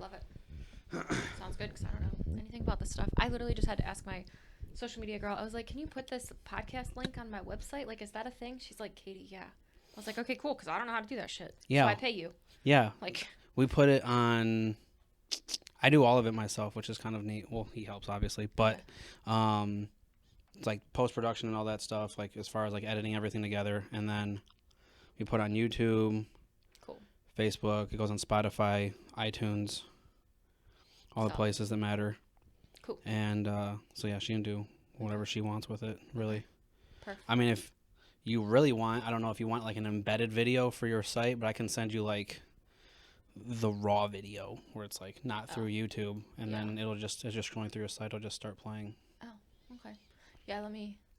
love it. Sounds good because I don't know anything about this stuff. I literally just had to ask my social media girl. I was like, can you put this podcast link on my website? Like, is that a thing? She's like, Katie, yeah. I was like, okay, cool, because I don't know how to do that shit. Yeah. So I pay you. Yeah. Like, we put it on. I do all of it myself, which is kind of neat. Well, he helps obviously, but it's like post production and all that stuff. Like as far as like editing everything together, and then we put on YouTube, cool, Facebook. It goes on Spotify, iTunes, all the places that matter. Cool. And so yeah, she can do whatever she wants with it. Really. Perfect. I mean, if you really want, I don't know if you want like an embedded video for your site, but I can send you like the raw video where it's like not through YouTube, and then it's just scrolling through your site, it'll just start playing. Oh, okay. Yeah,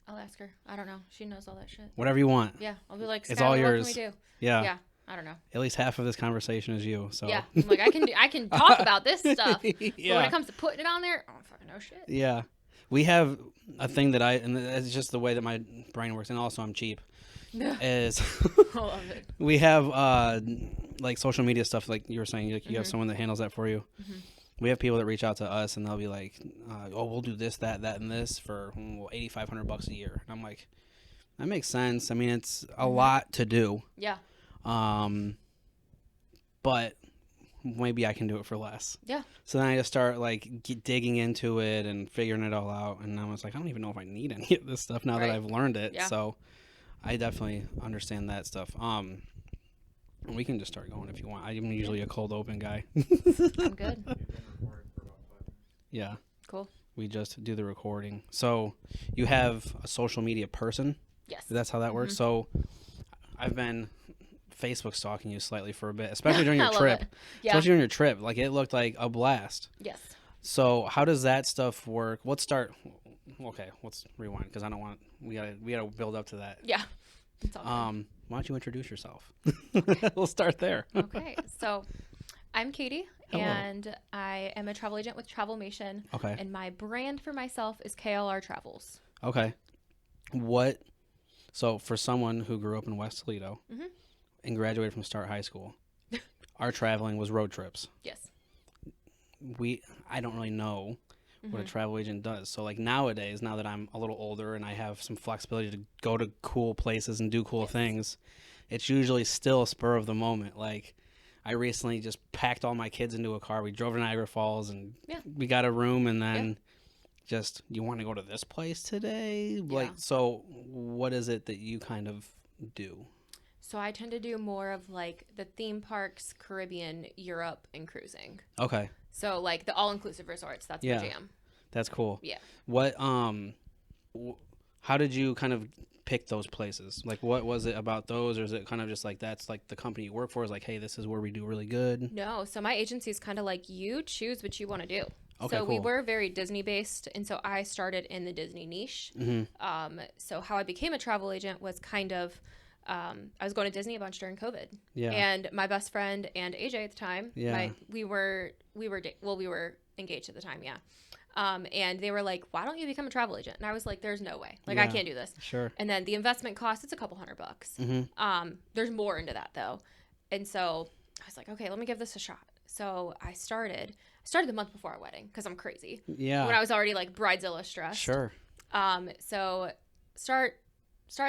I'll ask her. I don't know. She knows all that shit. Whatever you want. Yeah, I'll be like, it's all yours. What can we do? Yeah. Yeah, I don't know. At least half of this conversation is you. So yeah, I'm like I can talk about this stuff. Yeah. But when it comes to putting it on there, I don't fucking know shit. Yeah, we have a thing that and it's just the way that my brain works, and also I'm cheap. Is I love it. We have like social media stuff, like you were saying, like you have someone that handles that for you. We have people that reach out to us and they'll be like, oh, we'll do this, that, and this for $8,500 a year. And I'm like, that makes sense. I mean, it's a lot to do. Yeah. But maybe I can do it for less. Yeah. So then I just start like digging into it and figuring it all out. And I was like, I don't even know if I need any of this stuff now that I've learned it. Yeah. So I definitely understand that stuff. We can just start going if you want. I'm usually a cold open guy. I'm good. Yeah. Cool. We just do the recording. So you have a social media person? Yes. That's how that works? So I've been Facebook stalking you slightly for a bit, especially during your trip. Yeah. Especially during your trip. Like, it looked like a blast. Yes. So how does that stuff work? Let's rewind, because I don't want, we gotta build up to that. Yeah. It's all good. Why don't you introduce yourself? Okay. We'll start there. Okay. So I'm Katie. Hello. And I am a travel agent with Travalmation. Okay. And my brand for myself is KLR Travels. Okay. So for someone who grew up in West Toledo and graduated from Start High School, our traveling was road trips. Yes. I don't really know what a travel agent does. So like nowadays, now that I'm a little older and I have some flexibility to go to cool places and do cool things, it's usually still a spur of the moment. Like, I recently just packed all my kids into a car. We drove to Niagara Falls and we got a room, and then just, you want to go to this place today? Yeah. Like, so what is it that you kind of do? So I tend to do more of like the theme parks, Caribbean, Europe, and cruising. Okay. So like the all-inclusive resorts, that's my jam. That's cool. Yeah. What how did you kind of pick those places? Like, what was it about those, or is it kind of just like that's like the company you work for is like, hey, this is where we do really good? No, so my agency is kind of like, you choose what you want to do. Okay, so cool. We were very Disney based, and so I started in the Disney niche. So how I became a travel agent was kind of I was going to Disney a bunch during COVID. Yeah. And my best friend and AJ at the time, we were engaged at the time, yeah. And they were like, why don't you become a travel agent? And I was like, there's no way. Like, I can't do this. Sure. And then the investment cost, it's a couple $100. There's more into that, though. And so I was like, okay, let me give this a shot. So I started the month before our wedding because I'm crazy. Yeah. When I was already, like, bridezilla stressed. Sure. So start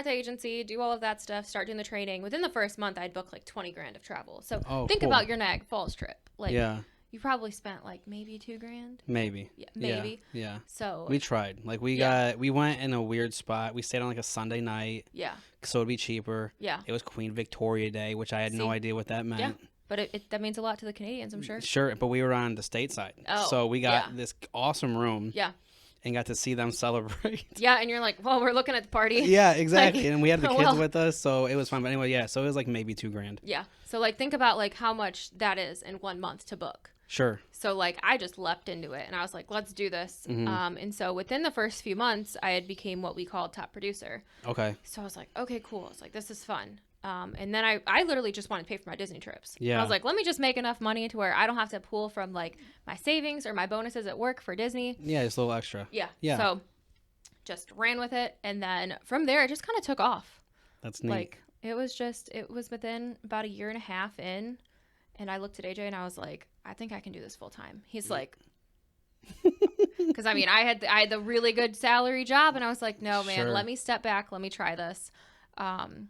the agency, do all of that stuff, start doing the training. Within the first month, I'd book, like, $20,000 of travel. So think about your Niagara Falls trip. Like, you probably spent like maybe $2,000. Maybe. Yeah, maybe. Yeah. So we tried. Like, we went in a weird spot. We stayed on like a Sunday night. Yeah. So it'd be cheaper. Yeah. It was Queen Victoria Day, which I had no idea what that meant. Yeah. But that means a lot to the Canadians, I'm sure. Sure, but we were on the state side. Oh. So we got this awesome room. Yeah. And got to see them celebrate. Yeah, and you're like, well, we're looking at the party. Yeah, exactly. Like, and we had the kids with us, so it was fun. But anyway, yeah, so it was like maybe $2,000. Yeah. So like think about like how much that is in 1 month to book. Sure. So like I just leapt into it and I was like, let's do this. And so within the first few months, I had became what we called top producer. Okay. So I was like, okay, cool. It's like, this is fun. And then I literally just wanted to pay for my Disney trips. Yeah. I was like, let me just make enough money to where I don't have to pull from like my savings or my bonuses at work for Disney. Yeah, just a little extra. Yeah. Yeah. So just ran with it. And then from there, it just kind of took off. That's neat. Like it was within about a year and a half in And I looked at AJ and I was like, I think I can do this full time. He's like, because I mean, I had the really good salary job, and I was like, no, man, let me step back. Let me try this.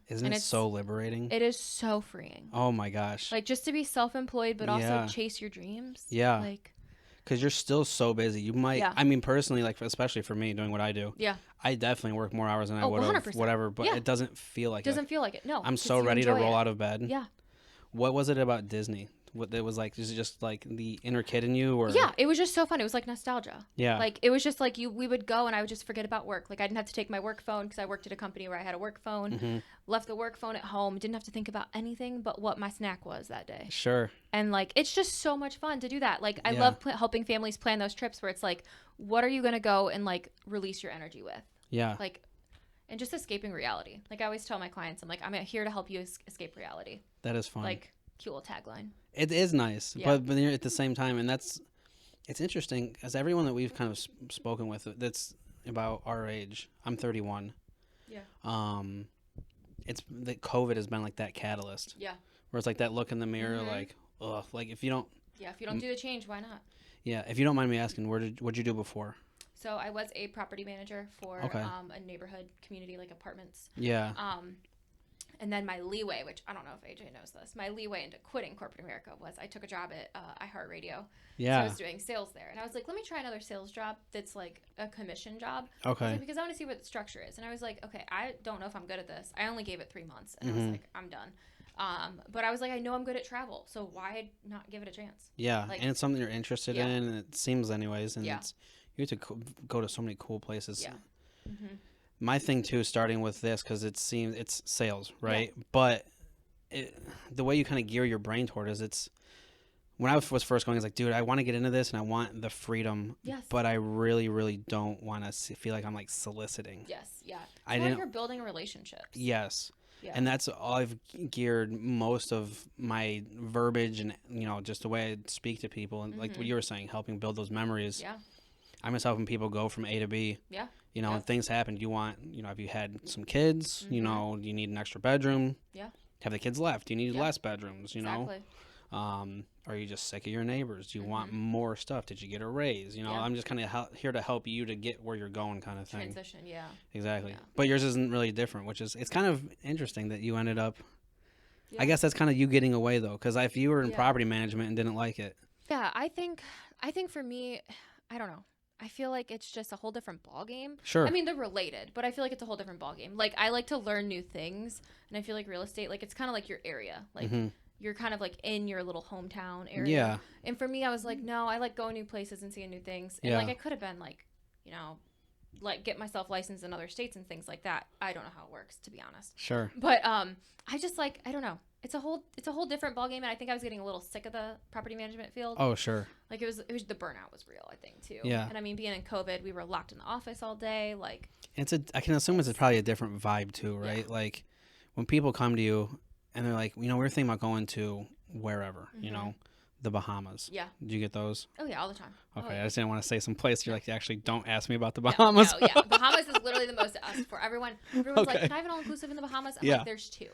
Isn't it so liberating? It is so freeing. Oh my gosh. Like, just to be self-employed, but also chase your dreams. Yeah. Like, because you're still so busy. You might, I mean, personally, like, especially for me doing what I do. Yeah. I definitely work more hours than I would have, whatever, but it doesn't feel like it. Doesn't feel like it. No. I'm so ready to roll out of bed. Yeah. What was it about Disney? What it was like? Was it just like the inner kid in you, or? Yeah, it was just so fun. It was like nostalgia. Yeah. Like, it was just like we would go and I would just forget about work. Like, I didn't have to take my work phone because I worked at a company where I had a work phone. Left the work phone at home. Didn't have to think about anything but what my snack was that day. Sure. And like, it's just so much fun to do that. Like, I love helping families plan those trips where it's like, what are you gonna go and like release your energy with? Yeah. Like, and just escaping reality. Like, I always tell my clients, I'm like, I'm here to help you escape reality. That is fun. Like, cute little tagline. It is nice, but at the same time, and it's interesting, as everyone that we've kind of spoken with that's about our age. I'm 31. Yeah. It's that COVID has been like that catalyst. Yeah. Where it's like that look in the mirror, like, ugh, like if you don't. Yeah, if you don't do the change, why not? Yeah, if you don't mind me asking, what'd you do before? So I was a property manager for a neighborhood community, like apartments. Yeah. And then my leeway, which I don't know if AJ knows this, my leeway into quitting corporate America was I took a job at iHeartRadio. Yeah. So I was doing sales there. And I was like, let me try another sales job that's like a commission job. Okay. Like, because I want to see what the structure is. And I was like, okay, I don't know if I'm good at this. I only gave it 3 months. And I was like, I'm done. But I was like, I know I'm good at travel. So why not give it a chance? Yeah. Like, and it's something you're interested in. And it seems anyways. And you have to go to so many cool places. Yeah. Mm-hmm. My thing too, starting with this, because it's sales, right? Yeah. But the way you kind of gear your brain toward it's when I was first going, I was like, dude, I want to get into this and I want the freedom. Yes. But I really, really don't want to feel like I'm like soliciting. Yes. Yeah. You're building relationships. Yes. Yeah. And that's all I've geared most of my verbiage and just the way I speak to people and like what you were saying, helping build those memories. Yeah. I'm just helping people go from A to B. Yeah. And things happen. You want, have you had some kids? You need an extra bedroom. Yeah. Have the kids left? You need less bedrooms, Exactly. Are you just sick of your neighbors? Do you want more stuff? Did you get a raise? I'm just kind of here to help you to get where you're going kind of thing. Transition, yeah. Exactly. Yeah. But yours isn't really different, it's kind of interesting that you ended up, I guess that's kind of you getting away though, because if you were in property management and didn't like it. Yeah, I think for me, I don't know. I feel like it's just a whole different ballgame. Sure. I mean, they're related, but I feel like it's a whole different ballgame. Like, I like to learn new things, and I feel like real estate, like, it's kind of like your area. Like, you're kind of, like, in your little hometown area. Yeah. And for me, I was like, no, I like going new places and seeing new things. And, like, I could have been, like, like, get myself licensed in other states and things like that. I don't know how it works, to be honest. Sure. But I just, like, I don't know. It's a whole different ballgame, and I think I was getting a little sick of the property management field. Oh, sure. Like, it was the burnout was real, I think, too. Yeah. And I mean, being in COVID, we were locked in the office all day. Like, I can assume it's probably a different vibe too, right? Yeah. Like, when people come to you and they're like, we were thinking about going to wherever, the Bahamas. Yeah. Do you get those? Oh yeah, all the time. Okay, I just didn't want to say some place you're like, actually don't ask me about the Bahamas. No, yeah. Bahamas is literally the most asked for. Everyone's like, can I have an all-inclusive in the Bahamas? I'm like, there's 2.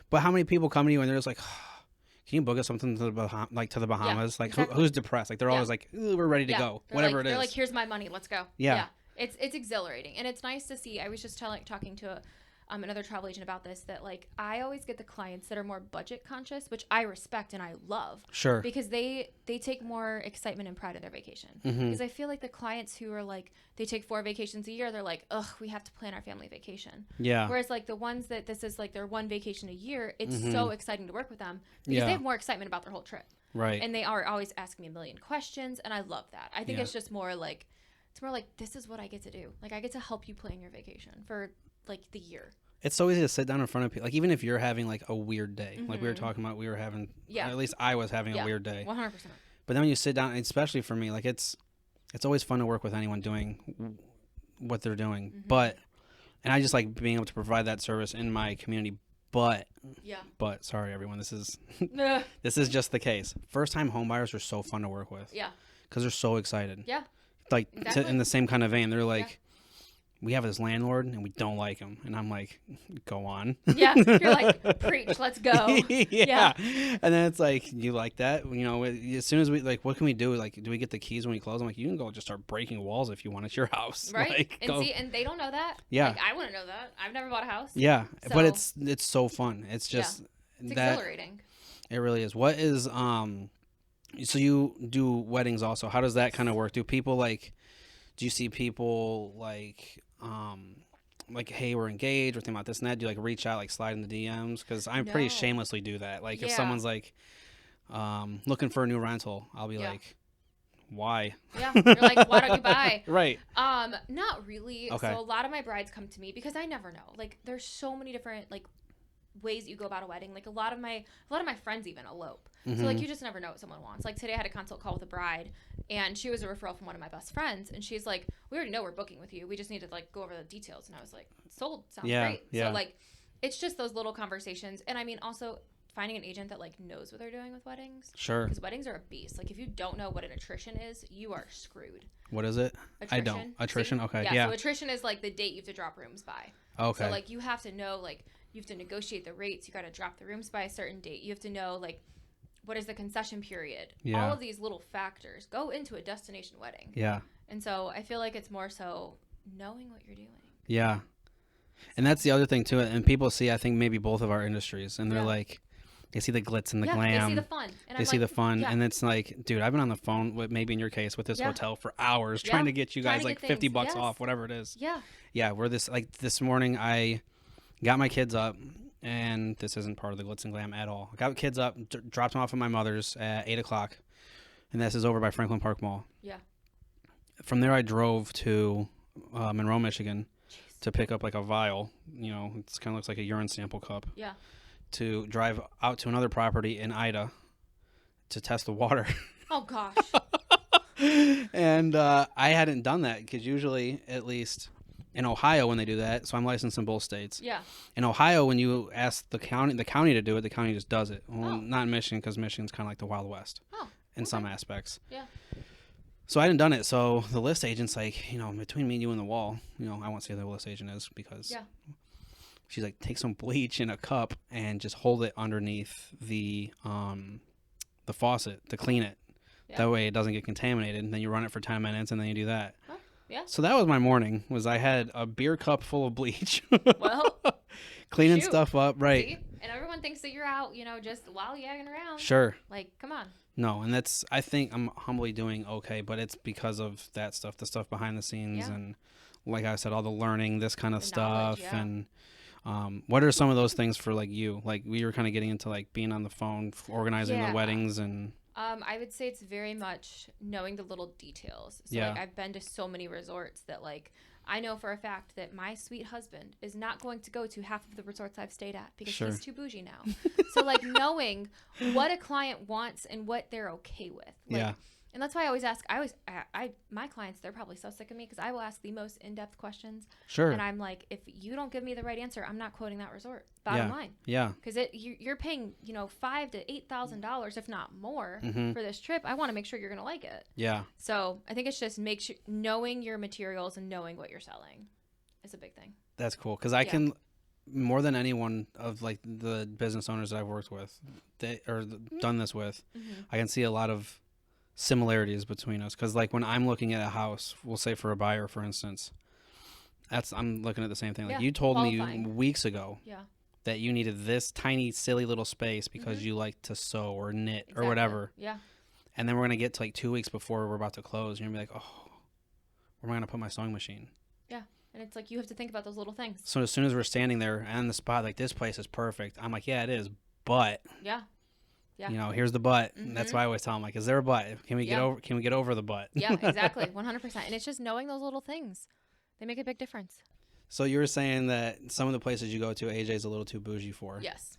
But how many people come to you and they're just like, can you book us something to the Bahamas? Yeah, like, exactly. Who's depressed? Like, they're always like, we're ready to go. Whatever it is. They're like, here's my money. Let's go. Yeah. It's exhilarating. And it's nice to see. I was just talking to another travel agent about this, that like I always get the clients that are more budget conscious, which I respect and I love. Sure. Because they take more excitement and pride in their vacation. Because I feel like the clients who are like, they take 4 vacations a year, they're like, ugh, we have to plan our family vacation. Yeah. Whereas like the ones that this is like their one vacation a year, it's so exciting to work with them because they have more excitement about their whole trip. Right. And they are always asking me a million questions, and I love that. I think it's just more like, it's more like, this is what I get to do. Like, I get to help you plan your vacation for like the year. It's so easy to sit down in front of people. Like, even if you're having like a weird day, like we were talking about, we were having, at least I was having a weird day. 100%. But then when you sit down, especially for me, like it's always fun to work with anyone doing what they're doing. But, and I just like being able to provide that service in my community. But sorry everyone, this is just the case. First time home buyers are so fun to work with. Yeah. Because they're so excited. Yeah. Like exactly. In the same kind of vein, they're like, we have this landlord and we don't like him. And I'm like, go on. Yeah. You're like, preach, let's go. Yeah. And then it's like, you like that? You know, as soon as we, like, what can we do? Like, do we get the keys when we close? I'm like, you can go just start breaking walls if you want. It's your house. Right. Like, and see, and they don't know that. Yeah. Like, I wouldn't know that. I've never bought a house. Yeah. So, but it's so fun. It's just. It's exhilarating. It really is. What is, so you do weddings also. How does that kind of work? Do people do you see people like, hey, we're engaged, we're thinking about this and that? Do you like reach out, like slide in the DMs? Because I pretty shamelessly do that. Like if someone's like looking for a new rental, I'll be like, why? Yeah, you're like, why don't you buy? Right. Not really. Okay. So a lot of my brides come to me because I never know. Like there's so many different like ways you go about a wedding. Like a lot of my friends even elope. Mm-hmm. So like you just never know what someone wants. Like today I had a consult call with a bride and she was a referral from one of my best friends and she's like, we already know we're booking with you, we just need to like go over the details. And I was like, sold, sounds great. So like it's just those little conversations. And I mean also finding an agent that like knows what they're doing with weddings. Sure. Because weddings are a beast. Like if you don't know what an attrition is, you are screwed. What is it? Attrition. I don't. Attrition? See? Okay. Yeah. So attrition is like the date you have to drop rooms by. Okay. So like you have to know like you have to negotiate the rates. You got to drop the rooms by a certain date. You have to know like what is the concession period. Yeah. All of these little factors go into a destination wedding. Yeah. And so I feel like it's more so knowing what you're doing. Yeah. And that's the other thing too. And people see, I think maybe both of our industries and they're like, they see the glitz and the glam. They see the fun. And they see the fun. And it's like, dude, I've been on the phone with, maybe in your case, with this hotel for hours trying to get you guys like $50 off, whatever it is. Yeah. Yeah. We're this morning, I got my kids up, and this isn't part of the glitz and glam at all. I got kids up, dropped them off at my mother's at 8 o'clock, and this is over by Franklin Park Mall. Yeah. From there, I drove to Monroe, Michigan, to pick up like a vial. You know, it kind of looks like a urine sample cup. Yeah. To drive out to another property in Ida to test the water. Oh gosh. And I hadn't done that because usually, at least in Ohio, when they do that, so I'm licensed in both states. Yeah. In Ohio, when you ask the county to do it, the county just does it. Well, not in Michigan, because Michigan's kind of like the Wild West in some aspects. Yeah. So I hadn't done it. So the list agent's like, you know, between me and you and the wall, you know, I won't say who the list agent is because she's like, take some bleach in a cup and just hold it underneath the faucet to clean it. Yeah. That way it doesn't get contaminated. And then you run it for 10 minutes and then you do that. Huh? Yeah. So that was my morning. Was I had a beer cup full of bleach. Well, cleaning stuff up, right? See? And everyone thinks that you're out, you know, just lollygagging around. Sure. Like, come on. No, and that's, I think I'm humbly doing okay, but it's because of that stuff, the stuff behind the scenes, and like I said, all the learning, this kind of stuff, and what are some of those things for like you? Like we were kind of getting into like being on the phone, organizing the weddings and. I would say it's very much knowing the little details. So like I've been to so many resorts that like I know for a fact that my sweet husband is not going to go to half of the resorts I've stayed at because he's too bougie now. So like knowing what a client wants and what they're okay with. Like, and that's why I always ask, my clients, they're probably so sick of me because I will ask the most in-depth questions. Sure. And I'm like, if you don't give me the right answer, I'm not quoting that resort. Bottom line. Yeah. Because you're paying, you know, $5,000 to $8,000, if not more, for this trip. I want to make sure you're going to like it. Yeah. So I think it's just knowing your materials and knowing what you're selling is a big thing. That's cool. Because I can, more than anyone of like the business owners that I've worked with, done this with, I can see a lot of similarities between us, because like when I'm looking at a house, we'll say for a buyer, for instance, I'm looking at the same thing. Like you told me weeks ago that you needed this tiny silly little space because you like to sew or knit or whatever. Yeah. And then we're gonna get to like 2 weeks before we're about to close, and you're gonna be like, oh, where am I gonna put my sewing machine? Yeah. And it's like you have to think about those little things. So as soon as we're standing there on the spot, like this place is perfect, I'm like, yeah, it is, but yeah. You know, here's the but. That's why I always tell them, like, is there a but? Can we get over? Can we get over the but? Yeah, exactly, 100%. And it's just knowing those little things; they make a big difference. So you were saying that some of the places you go to, AJ's a little too bougie for. Yes.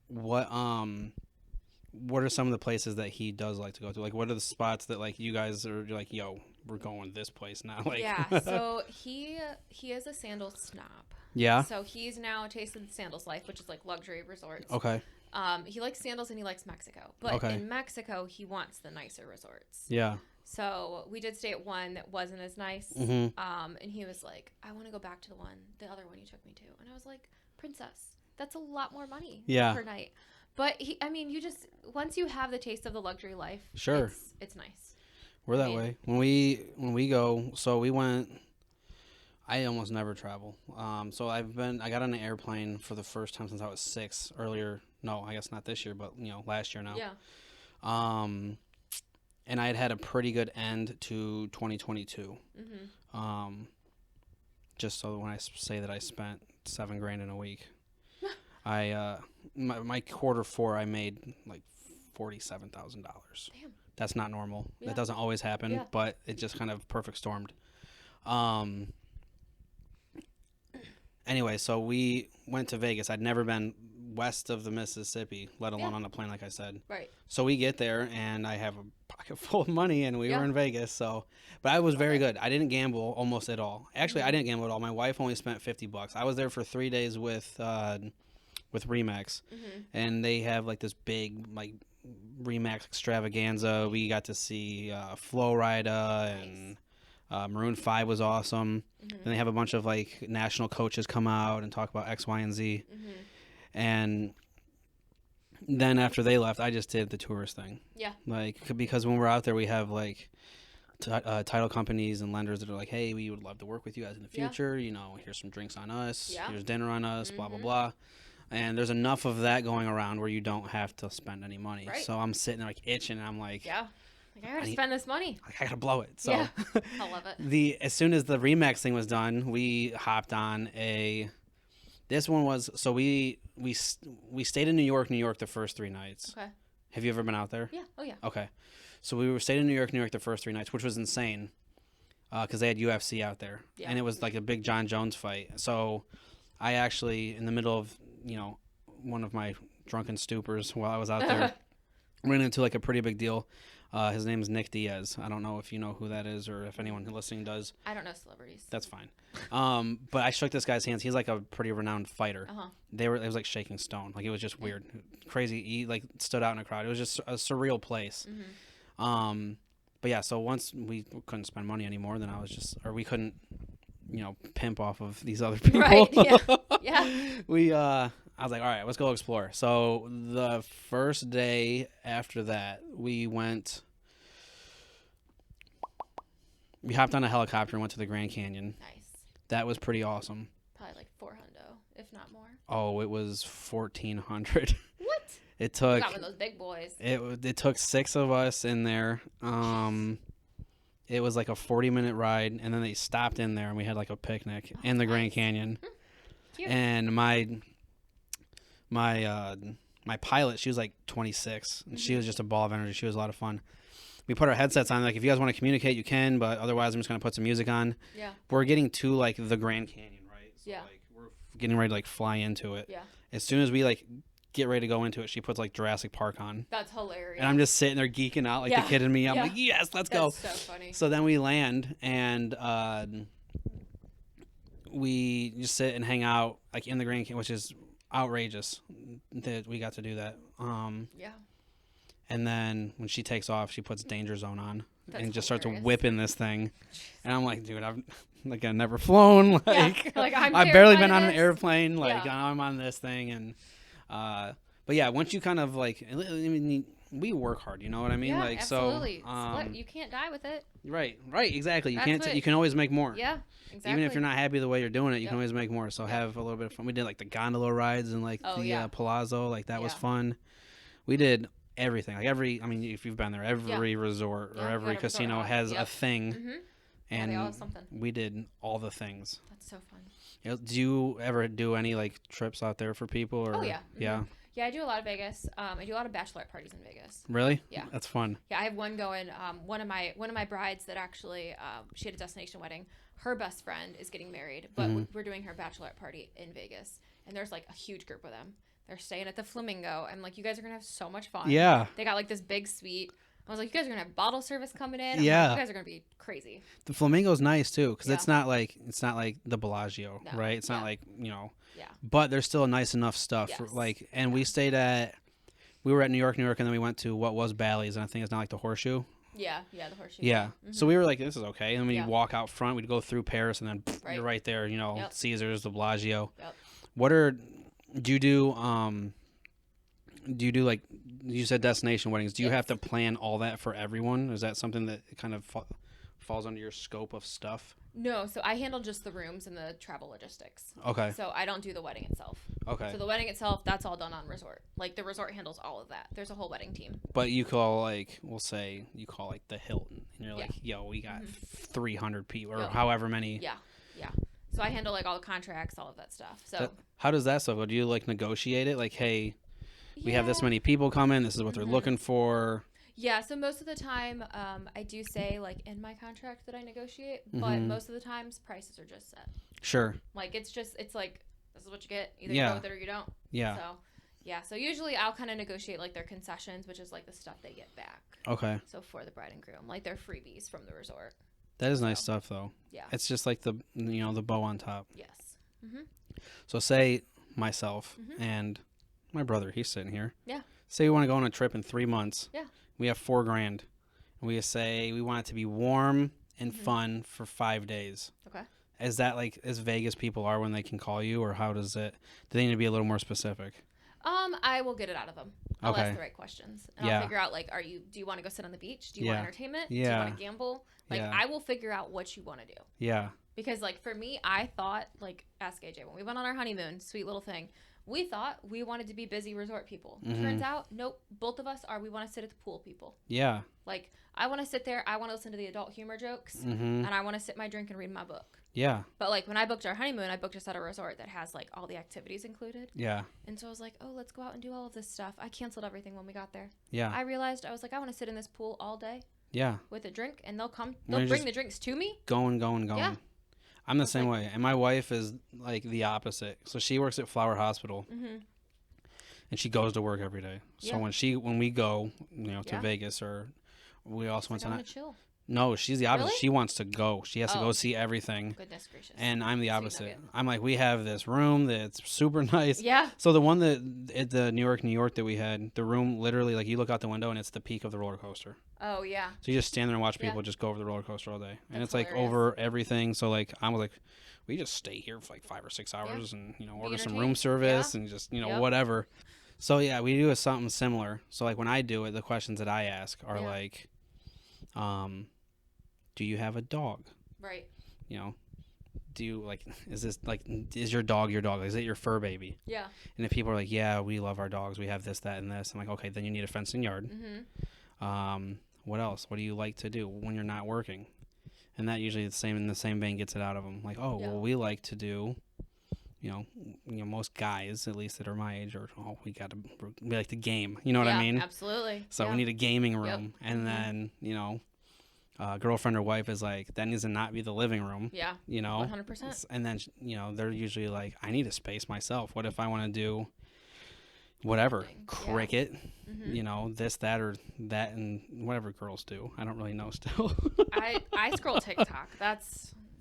What are some of the places that he does like to go to? Like, what are the spots that like you guys are like, yo, we're going this place now? Like, yeah. So he is a sandals snob. Yeah. So he's now tasted the sandals life, which is like luxury resorts. Okay. He likes sandals and he likes Mexico. But in Mexico, he wants the nicer resorts. Yeah. So we did stay at one that wasn't as nice. Mm-hmm. And he was like, I want to go back to the other one you took me to. And I was like, princess, that's a lot more money per night. But once you have the taste of the luxury life, sure, it's nice. We're that way. When we go, so we went, I almost never travel. So I got on an airplane for the first time since I was 6 earlier. No, I guess not this year, but last year now. Yeah. And I had a pretty good end to 2022. Mm-hmm. Just so when I say that I spent $7,000 in a week, my Q4 I made like $47,000. Damn. That's not normal. Yeah. That doesn't always happen, but it just kind of perfect stormed. Anyway, so we went to Vegas. I'd never been west of the Mississippi, let alone on a plane, like I said. Right. So we get there, and I have a pocket full of money, and we were in Vegas. So, but I was very good. I didn't gamble almost at all. Actually, I didn't gamble at all. My wife only spent $50. I was there for 3 days with Remax, and they have like this big like Remax extravaganza. We got to see Flo Rida and Maroon 5 was awesome. And they have a bunch of like national coaches come out and talk about X, Y, and Z. And then after they left, I just did the tourist thing. Yeah. Like, because when we're out there, we have like title companies and lenders that are like, hey, we would love to work with you guys in the future. Here's some drinks on us. Here's dinner on us, blah, blah, blah. And there's enough of that going around where you don't have to spend any money. Right. So I'm sitting there like itching, and I'm like, I gotta spend this money. I gotta blow it. So I love it. As soon as the Remax thing was done, we hopped on this one was, so we stayed in New York the first 3 nights. Okay. Have you ever been out there? Yeah. Oh yeah. Okay. So we stayed in New York the first 3 nights, which was insane. Because they had UFC out there. Yeah. And it was like a big John Jones fight. So I actually, in the middle of, one of my drunken stupors while I was out there, ran into like a pretty big deal. His name is Nick Diaz. I don't know if you know who that is or if anyone listening does. I don't know celebrities. That's fine. But I shook this guy's hands. He's like a pretty renowned fighter. It was like shaking stone. Like it was just weird, crazy. He like stood out in a crowd. It was just a surreal place. But yeah, so once we couldn't spend money anymore, then we couldn't, pimp off of these other people. Right. Yeah. I was like, all right, let's go explore. So the first day after that, we hopped on a helicopter and went to the Grand Canyon. Nice. That was pretty awesome. Probably like $400, if not more. Oh, it was $1,400. What? It took. You got one of those big boys. It took 6 of us in there. It was like a 40-minute ride, and then they stopped in there, and we had like a picnic in the Grand Canyon. Cute. And my pilot, she was like 26, and she was just a ball of energy. She was a lot of fun. We put our headsets on, like if you guys want to communicate, you can, but otherwise I'm just gonna put some music on. Yeah. We're getting to like the Grand Canyon, right? So like we're getting ready to like fly into it. Yeah. As soon as we like get ready to go into it, she puts like Jurassic Park on. That's hilarious. And I'm just sitting there geeking out like the kid in me. I'm like, yes, let's go. That's so funny. So then we land and we just sit and hang out like in the Grand Canyon, which is outrageous that we got to do that. And then when she takes off, she puts Danger Zone on and just starts whipping this thing. And I'm like, dude, I've never flown. Like I've barely been on an airplane. Like I'm on this thing. And but yeah, once you kind of like, I mean, we work hard. You know what I mean? Yeah, like absolutely. So you can't die with it. Right, exactly. You can't. You can always make more. Yeah. Exactly. Even if you're not happy the way you're doing it, you can always make more. So have a little bit of fun. We did like the gondola rides and like Palazzo. Like that was fun. We did everything. Like I mean, if you've been there, every resort or every casino has a thing. Mm-hmm. And they all have something. We did all the things. That's so fun. Do you ever do any like trips out there for people? Or, yeah. Mm-hmm. Yeah. Yeah, I do a lot of Vegas. I do a lot of bachelorette parties in Vegas. Really? Yeah. That's fun. Yeah, I have one going. One of my brides that actually she had a destination wedding. Her best friend is getting married, but we're doing her bachelorette party in Vegas, and there's like a huge group of them. They're staying at the Flamingo, and like you guys are gonna have so much fun. Yeah. They got like this big suite. I was like, you guys are gonna have bottle service coming in. Yeah. Like, you guys are gonna be crazy. The Flamingo's nice too, because it's not like the Bellagio, right? It's not like Yeah. But there's still nice enough stuff. Yes. We stayed at we were at New York, and then we went to what was Bally's, and I think it's now like the Horseshoe. Yeah, the Horseshoe. Yeah. Mm-hmm. So we were like, this is okay. And when you walk out front, we'd go through Paris, and then you're right there, Caesars, the Bellagio. Yep. Do you do like, you said destination weddings. Do you have to plan all that for everyone? Is that something that kind of falls under your scope of stuff? No, so I handle just the rooms and the travel logistics. Okay. So I don't do the wedding itself. Okay. So the wedding itself, that's all done on resort. Like the resort handles all of that. There's a whole wedding team. But you call we'll say you call like the Hilton, and you're like, yo, we got 300 people or however many. Yeah. So I handle like all the contracts, all of that stuff. So how does that stuff go? Do you like negotiate it? Like, hey, we have this many people coming. This is what they're looking for. Yeah, so most of the time, I do say, like, in my contract that I negotiate, but most of the times, prices are just set. Sure. Like, it's like, this is what you get. Either you go with it or you don't. Yeah. So usually I'll kind of negotiate, like, their concessions, which is, like, the stuff they get back. Okay. So for the bride and groom, like, their freebies from the resort. That is nice stuff, though. Yeah. It's just like the bow on top. Yes. Mm-hmm. So say myself and my brother, he's sitting here. Yeah. Say we want to go on a trip in 3 months. Yeah. We have $4,000. And we say we want it to be warm and fun for 5 days. Okay. Is that like as vague as people are when they can call you, or how does it? Do they need to be a little more specific? I will get it out of them. I'll ask the right questions, and I'll figure out like, do you want to go sit on the beach? Do you want entertainment? Yeah. Do you want to gamble? Like, I will figure out what you want to do. Yeah. Because like for me, I thought, like, ask AJ, when we went on our honeymoon, sweet little thing, we thought we wanted to be busy resort people. Turns out, nope. Both of us we want to sit at the pool people. Yeah. Like, I want to sit there. I want to listen to the adult humor jokes, and I want to sip my drink and read my book. Yeah. But like when I booked our honeymoon, I booked us at a resort that has like all the activities included. Yeah. And so I was like, oh, let's go out and do all of this stuff. I canceled everything when we got there. Yeah. I realized I was like, I want to sit in this pool all day. Yeah. With a drink, and they'll bring the drinks to me. Going. Yeah. I'm the same way, and my wife is like the opposite. So she works at Flower Hospital, and she goes to work every day. So when we go, to Vegas, or we also want to chill. No, she's the opposite. Really? She wants to go. She has to go see everything. Goodness gracious. And I'm the opposite. I'm like, we have this room that's super nice. Yeah. So the one at the New York that we had, the room literally, like, you look out the window and it's the peak of the roller coaster. Oh, yeah. So you just stand there and watch people just go over the roller coaster all day. And it's like hilarious. over everything. So like, I was like, we just stay here for like 5 or 6 hours and, order some room service and just, whatever. So yeah, we do something similar. So like when I do it, the questions that I ask are like, do you have a dog? Right. Do you is your dog your dog? Is it your fur baby? Yeah. And if people are like, yeah, we love our dogs, we have this, that, and this, I'm like, okay, then you need a fenced in yard. What else? What do you like to do when you're not working? And that usually in the same vein gets it out of them. Like, well, we like to do, most guys, at least that are my age, we like to game. You know what I mean? Absolutely. So we need a gaming room. And then, girlfriend or wife is like, that needs to not be the living room. Yeah. 100%. And then, they're usually like, I need a space myself. What if I want to do whatever, cricket, this, that, or that, and whatever girls do. I don't really know still. I scroll TikTok.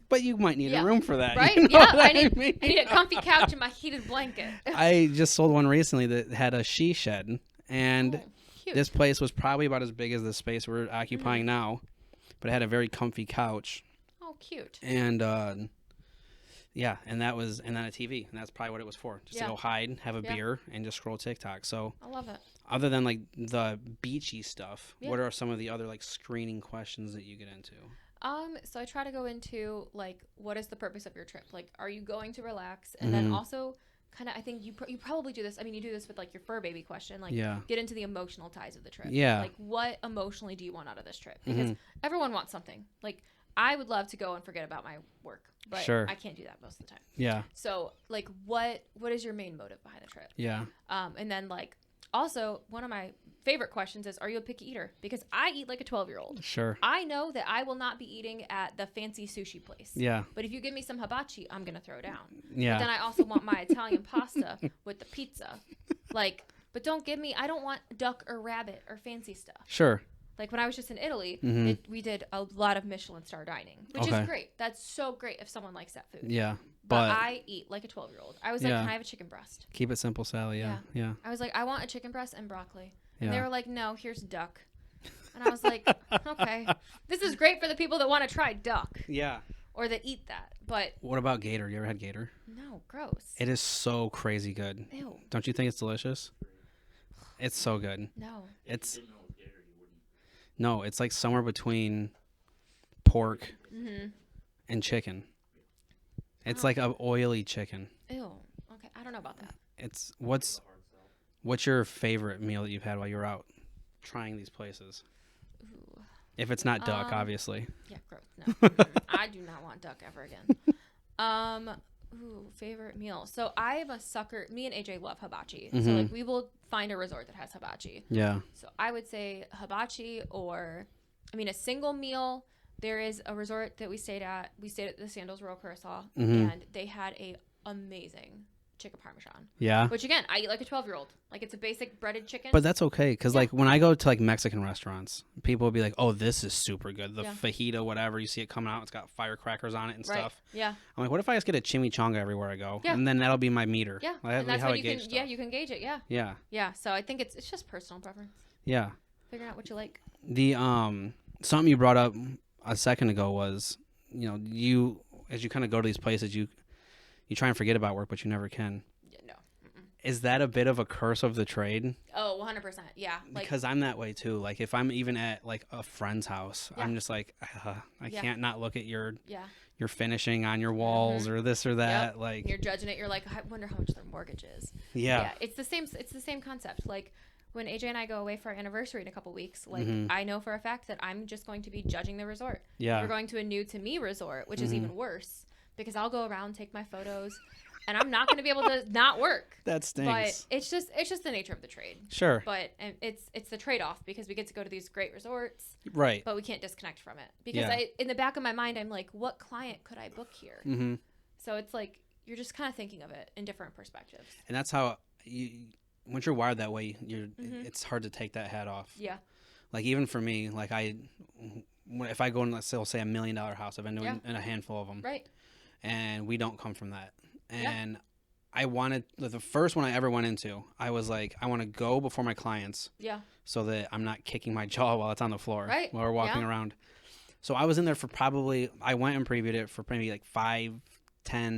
But you might need a room for that. Right? I need a comfy couch and my heated blanket. I just sold one recently that had a she shed. And this place was probably about as big as the space we're occupying now. But it had a very comfy couch. Oh, cute. And, and then a TV. And that's probably what it was for. Just to go hide, have a beer, and just scroll TikTok. So I love it. Other than, like, the beachy stuff, what are some of the other, like, screening questions that you get into? So I try to go into, like, what is the purpose of your trip? Like, are you going to relax? And then also, kind of, I think you probably do this. I mean, you do this with, like, your fur baby question. Like, get into the emotional ties of the trip. Yeah. Like, what emotionally do you want out of this trip? Because everyone wants something. Like, I would love to go and forget about my work. But I can't do that most of the time. Yeah. So, like, what is your main motive behind the trip? Yeah. And then, like, also, one of my favorite questions is, are you a picky eater? Because I eat like a 12-year-old. Sure. I know that I will not be eating at the fancy sushi place. Yeah. But if you give me some hibachi, I'm going to throw down. Yeah. But then I also want my Italian pasta with the pizza. Like, but I don't want duck or rabbit or fancy stuff. Sure. Like when I was just in Italy, Mm-hmm. we did a lot of Michelin star dining, which is great. That's so great if someone likes that food. Yeah. But I eat like a 12-year-old. I was like, can I have a chicken breast? Keep it simple, Sally. Yeah. I was like, I want a chicken breast and broccoli. And they were like, no, here's duck. And I was like, okay. This is great for the people that want to try duck. Yeah. Or that eat that. But what about gator? You ever had gator? No, gross. It is so crazy good. Ew. Don't you think it's delicious? It's so good. No. No, it's like somewhere between pork and chicken. It's like an oily chicken. Ew. Okay, I don't know about that. It's what's your favorite meal that you've had while you were out trying these places? Ooh. If it's not duck, obviously. Yeah, gross. No. I do not want duck ever again. Favorite meal. So I'm a sucker. Me and AJ love hibachi. So like we will find a resort that has hibachi. Yeah. So I would say hibachi or, a single meal. There is a resort that we stayed at. We stayed at the Sandals Royal Curacao, and they had a amazing chicken parmesan. Yeah. Which again, I eat like a 12-year-old. Like it's a basic breaded chicken. But that's okay, because like when I go to like Mexican restaurants, people will be like, "Oh, this is super good. The fajita, whatever. You see it coming out. It's got firecrackers on it and stuff." Yeah. I'm like, what if I just get a chimichanga everywhere I go, and then that'll be my meter? Yeah. That'll be how I gauge stuff. Yeah, you can gauge it. Yeah. Yeah. Yeah. So I think it's just personal preference. Yeah. Figuring out what you like. The something you brought up a second ago was, you as you kind of go to these places, you try and forget about work, but you never can. No. Is that a bit of a curse of the trade? Oh, 100%. Yeah. Because I'm that way too. Like if I'm even at like a friend's house, I'm just like, I can't not look at your finishing on your walls or this or that. Like you're judging it. You're like, I wonder how much their mortgage is. Yeah. It's the same concept. Like when AJ and I go away for our anniversary in a couple weeks, like I know for a fact that I'm just going to be judging the resort. Yeah. We're going to a new to me resort, which is even worse because I'll go around, take my photos, and I'm not going to be able to not work. That stinks. But it's just the nature of the trade. Sure. But it's the trade-off because we get to go to these great resorts. Right. But we can't disconnect from it. Because in the back of my mind, I'm like, what client could I book here? Mm-hmm. So it's like, you're just kind of thinking of it in different perspectives. And that's how, once you're wired that way, it's hard to take that hat off. Yeah. Like even for me, like if I go in, let's say $1 million house, I've been doing in a handful of them. Right. And we don't come from that. And I wanted, the first one I ever went into, I was like, I want to go before my clients. Yeah. So that I'm not kicking my jaw while it's on the floor. Right. While we're walking around. So I was in there for I went and previewed it for maybe like 5-10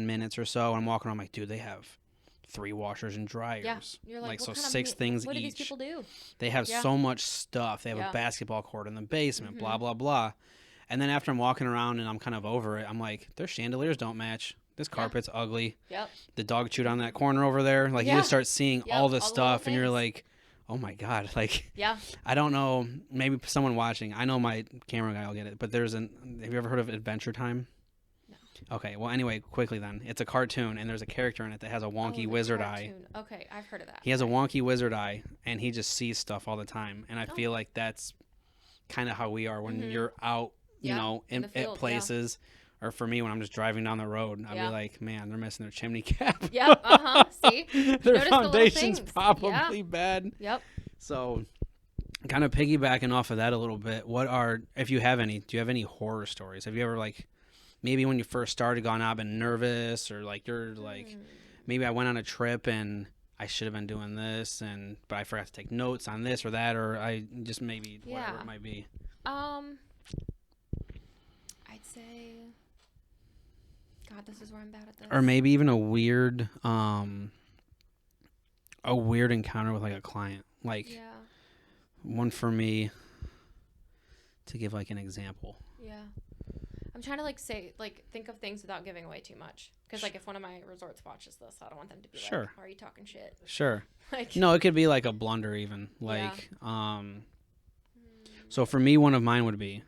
minutes or so. And I'm walking around, I'm like, dude, they have 3 washers and dryers. Yeah. You're like so 6 things what each. What do these people do? They have so much stuff. They have a basketball court in the basement, blah, blah, blah. And then after I'm walking around and I'm kind of over it, I'm like, their chandeliers don't match. This carpet's ugly. Yep. The dog chewed on that corner over there. Like, you just start seeing all this stuff, and you're like, oh, my God. Like, I don't know. Maybe someone watching. I know my camera guy will get it. But have you ever heard of Adventure Time? No. Okay. Well, anyway, quickly then. It's a cartoon, and there's a character in it that has a wonky wizard eye. Okay, I've heard of that. He has a wonky wizard eye, and he just sees stuff all the time. And I feel like that's kind of how we are when you're out, in at places. Or for me, when I'm just driving down the road, I'll be like, man, they're missing their chimney cap. Yep. See? Their foundation's probably bad. Yep. So kind of piggybacking off of that a little bit, if you have any, do you have any horror stories? Have you ever, like, maybe when you first started gone out, been nervous, or like you're like, maybe I went on a trip and I should have been doing this, but I forgot to take notes on this or that, or I just maybe whatever it might be. I'd say... God, this is where I'm bad at this. Or maybe even a weird encounter with like a client. Like one for me, to give like an example. Yeah. I'm trying to think of things without giving away too much. Because like if one of my resorts watches this, I don't want them to be like, "Are you talking shit?" Sure. No, it could be like a blunder even. So for me, one of mine would be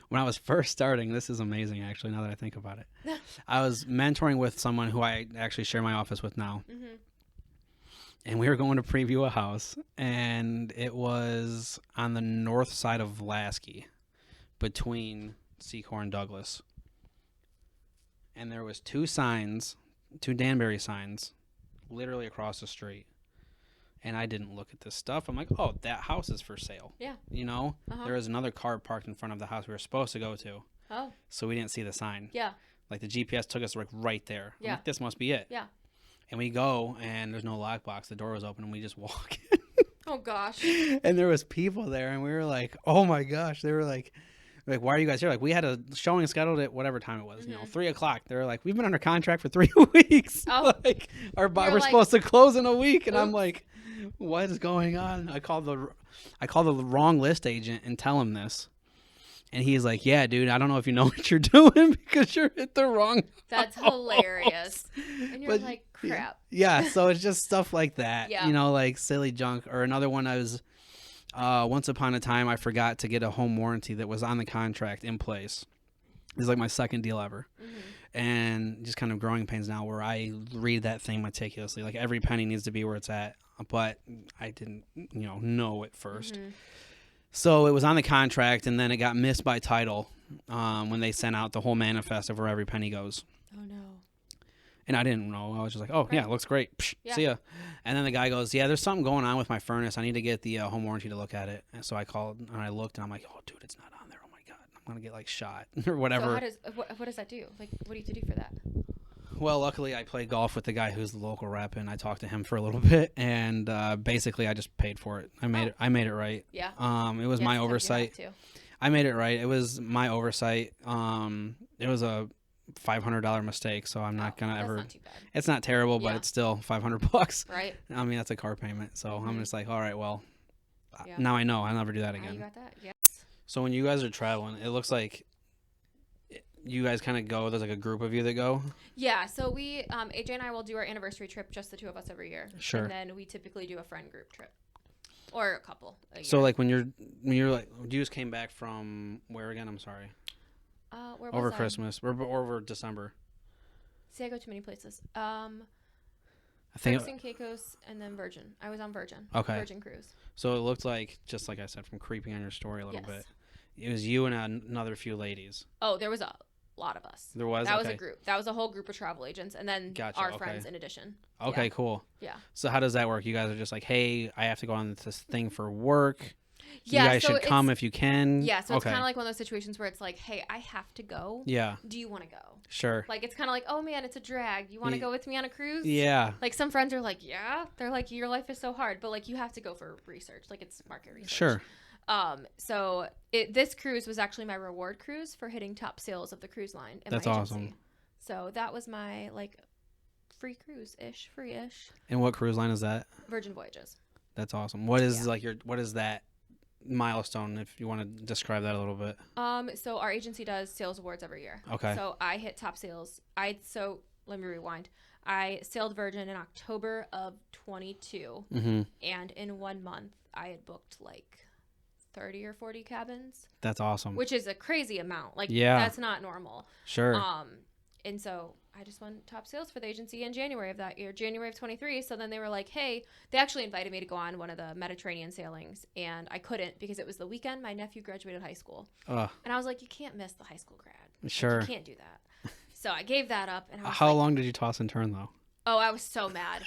when I was first starting, this is amazing, actually, now that I think about it. I was mentoring with someone who I actually share my office with now. Mm-hmm. And we were going to preview a house, and it was on the north side of Lasky, between Secor and Douglas. And there was 2 Danbury signs, literally across the street. And I didn't look at this stuff. I'm like, oh, that house is for sale. Yeah. You know, there was another car parked in front of the house we were supposed to go to. Oh. So we didn't see the sign. Yeah. Like the GPS took us like right there. Yeah. I'm like, this must be it. Yeah. And we go, and there's no lockbox. The door was open, and we just walk in. Oh gosh. And there was people there, and we were like, oh my gosh. They were like, why are you guys here? Like, we had a showing scheduled at whatever time it was, 3:00. They were like, we've been under contract for 3 weeks. Oh. Like, we're supposed to close in a week. And I'm like, what is going on? I called the wrong list agent and tell him this. And he's like, yeah, dude, I don't know if you know what you're doing because you're at the wrong That's house. Hilarious. And you're like, crap. Yeah, so it's just stuff like that. Yeah. Like silly junk. Or another one, I was... once upon a time, I forgot to get a home warranty that was on the contract in place. It's like my second deal ever. And just kind of growing pains now where I read that thing meticulously. Like every penny needs to be where it's at. But I didn't, know it first. So it was on the contract, and then it got missed by title when they sent out the whole manifest of where every penny goes. Oh, no. And I didn't know. I was just like, oh, yeah, it looks great. Psh, see ya. And then the guy goes, yeah, there's something going on with my furnace. I need to get the home warranty to look at it. And so I called, and I looked, and I'm like, oh, dude, it's not on there. Oh, my God. I'm going to get, shot or whatever. So what does that do? Like, what do you have to do for that? Well, luckily, I played golf with the guy who's the local rep, and I talked to him for a little bit. And basically, I just paid for it. I made it right. Yeah. It was my oversight. I made it right. It was my oversight. It was a $500 mistake, so I'm not gonna ever. Not too bad. It's not terrible, but it's still $500. Right. I mean, that's a car payment, so I'm just like, all right, well, now I know I'll never do that again. You got that? Yes. So when you guys are traveling, it looks like you guys kind of go. There's like a group of you that go. Yeah. So we, AJ and I will do our anniversary trip, just the two of us every year. Sure. And then we typically do a friend group trip, or a couple. So like when you're like, you just came back from where again? I'm sorry. Where was over I? Christmas or over December. See, I go to many places. I think Turks and Caicos, and then Virgin. I was on Virgin. Okay. Virgin Cruise. So it looked like, just like I said, from creeping on your story a little bit, it was you and another few ladies. Oh, there was a lot of us. There was? That was a group. That was a whole group of travel agents, and then our friends in addition. Okay, cool. Yeah. So how does that work? You guys are just like, hey, I have to go on this thing for work. Yeah, you guys should come if you can. Yeah, so it's kind of like one of those situations where it's like, hey, I have to go. Yeah. Do you want to go? Sure. Like, it's kind of like, oh, man, it's a drag. You want to go with me on a cruise? Yeah. Like, some friends are like, yeah. They're like, your life is so hard. But, like, you have to go for research. Like, it's market research. Sure. So this cruise was actually my reward cruise for hitting top sales of the cruise line in That's my agency. Awesome. So that was my, free cruise-ish, free-ish. And what cruise line is that? Virgin Voyages. That's awesome. What is, what is that milestone, if you want to describe that a little bit? So our agency does sales awards every year. Okay. So I hit top sales. Let me rewind. I sailed Virgin in October of 22, and in 1 month I had booked 30 or 40 cabins. That's awesome. Which is a crazy amount. That's not normal. Sure. And so I just won top sales for the agency in January of that year, January of 23. So then they were like, hey, they actually invited me to go on one of the Mediterranean sailings, and I couldn't because it was the weekend my nephew graduated high school. And I was like, you can't miss the high school grad. Sure. You can't do that. So I gave that up. And I was How long did you toss and turn, though? Oh, I was so mad.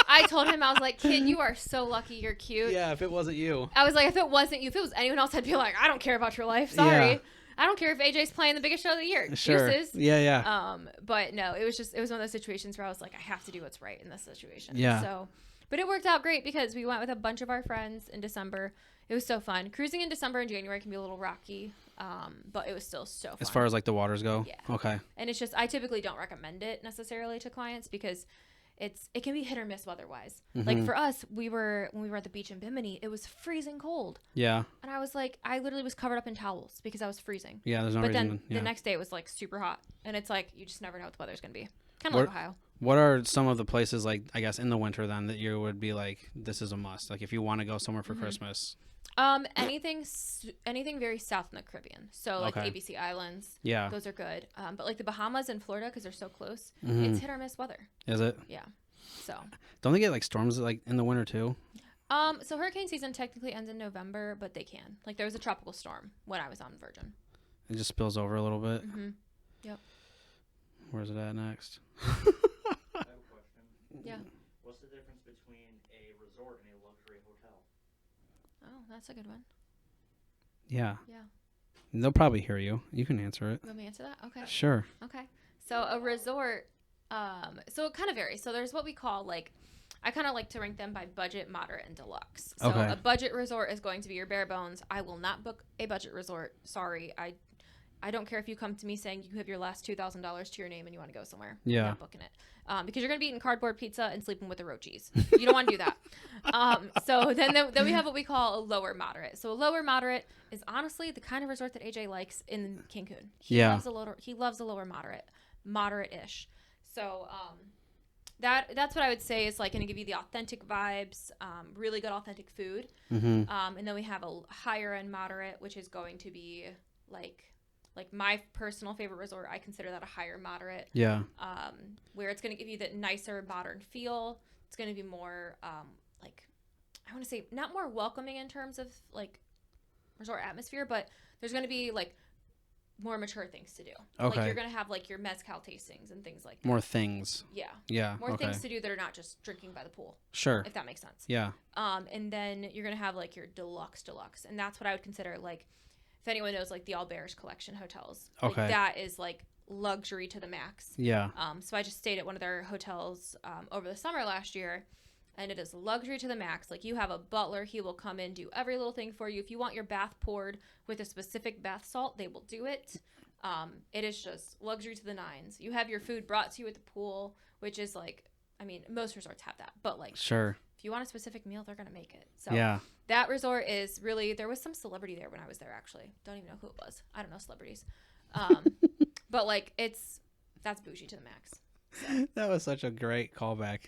I told him, I was like, kid, you are so lucky. You're cute. Yeah, if it wasn't you. I was like, if it wasn't you, if it was anyone else, I'd be like, I don't care about your life. Sorry. Yeah. I don't care if AJ's playing the biggest show of the year. Sure. Deuces. Yeah. But no, it was one of those situations where I was like, I have to do what's right in this situation. Yeah. So, but it worked out great because we went with a bunch of our friends in December. It was so fun. Cruising in December and January can be a little rocky, but it was still so fun. As far as the waters go? Yeah. Okay. And it's just, I typically don't recommend it necessarily to clients because it can be hit or miss weather-wise. Like for us, when we were at the beach in Bimini, it was freezing cold. Yeah. And I was like, I literally was covered up in towels because I was freezing. Yeah, there's no reason. But then the next day it was super hot. And it's like, you just never know what the weather's going to be. Kind of like Ohio. What are some of the places, I guess, in the winter then that you would be like, this is a must? If you want to go somewhere for Christmas. Anything very south in the Caribbean. So ABC Islands. Yeah. Those are good. But the Bahamas and Florida, because they're so close, it's hit or miss weather. Is it? Yeah. So. Don't they get storms in the winter too? So hurricane season technically ends in November, but they can. There was a tropical storm when I was on Virgin. It just spills over a little bit. Yep. Where's it at next? I have a question. Yeah. What's the difference between a resort and a luxury hotel? Oh, that's a good one. Yeah. Yeah. They'll probably hear you. You can answer it. You want me to answer that? Okay. Sure. Okay. So a resort, so it kind of varies. So there's what we call like, I kind of like to rank them by budget, moderate, and deluxe. So a budget resort is going to be your bare bones. I will not book a budget resort. Sorry. I don't care if you come to me saying you have your last $2,000 to your name and you want to go somewhere. Yeah. I'm not booking it. Because you're going to be eating cardboard pizza and sleeping with the roaches. You don't want to do that. So then we have what we call a lower moderate. So a lower moderate is honestly the kind of resort that AJ likes in Cancun. He loves a lower moderate-ish. So that's what I would say is like going to give you the authentic vibes, really good authentic food. Mm-hmm. And then we have a higher end moderate, which is going to be like my personal favorite resort. I consider that a higher moderate. Yeah. Where it's going to give you that nicer modern feel. It's going to be more like, I want to say not more welcoming in terms of like resort atmosphere, but there's going to be like more mature things to do. Okay. Like you're going to have like your mezcal tastings and things like that. More things. Yeah. Yeah. More things to do that are not just drinking by the pool. Sure. If that makes sense. Yeah. And then you're going to have like your deluxe. And that's what I would consider like, if anyone knows like the Alberge Collection hotels. Okay. Like, that is like luxury to the max. Yeah. So I just stayed at one of their hotels over the summer last year, and it is luxury to the max. Like you have a butler, he will come in, do every little thing for you. If you want your bath poured with a specific bath salt, they will do it. It is just luxury to the nines. You have your food brought to you at the pool, which is like, I mean, most resorts have that, but like, sure. If you want a specific meal, they're going to make it. So yeah. That resort is really, there was some celebrity there when I was there, actually. Don't even know who it was. I don't know celebrities. But like that's bougie to the max. So. That was such a great callback.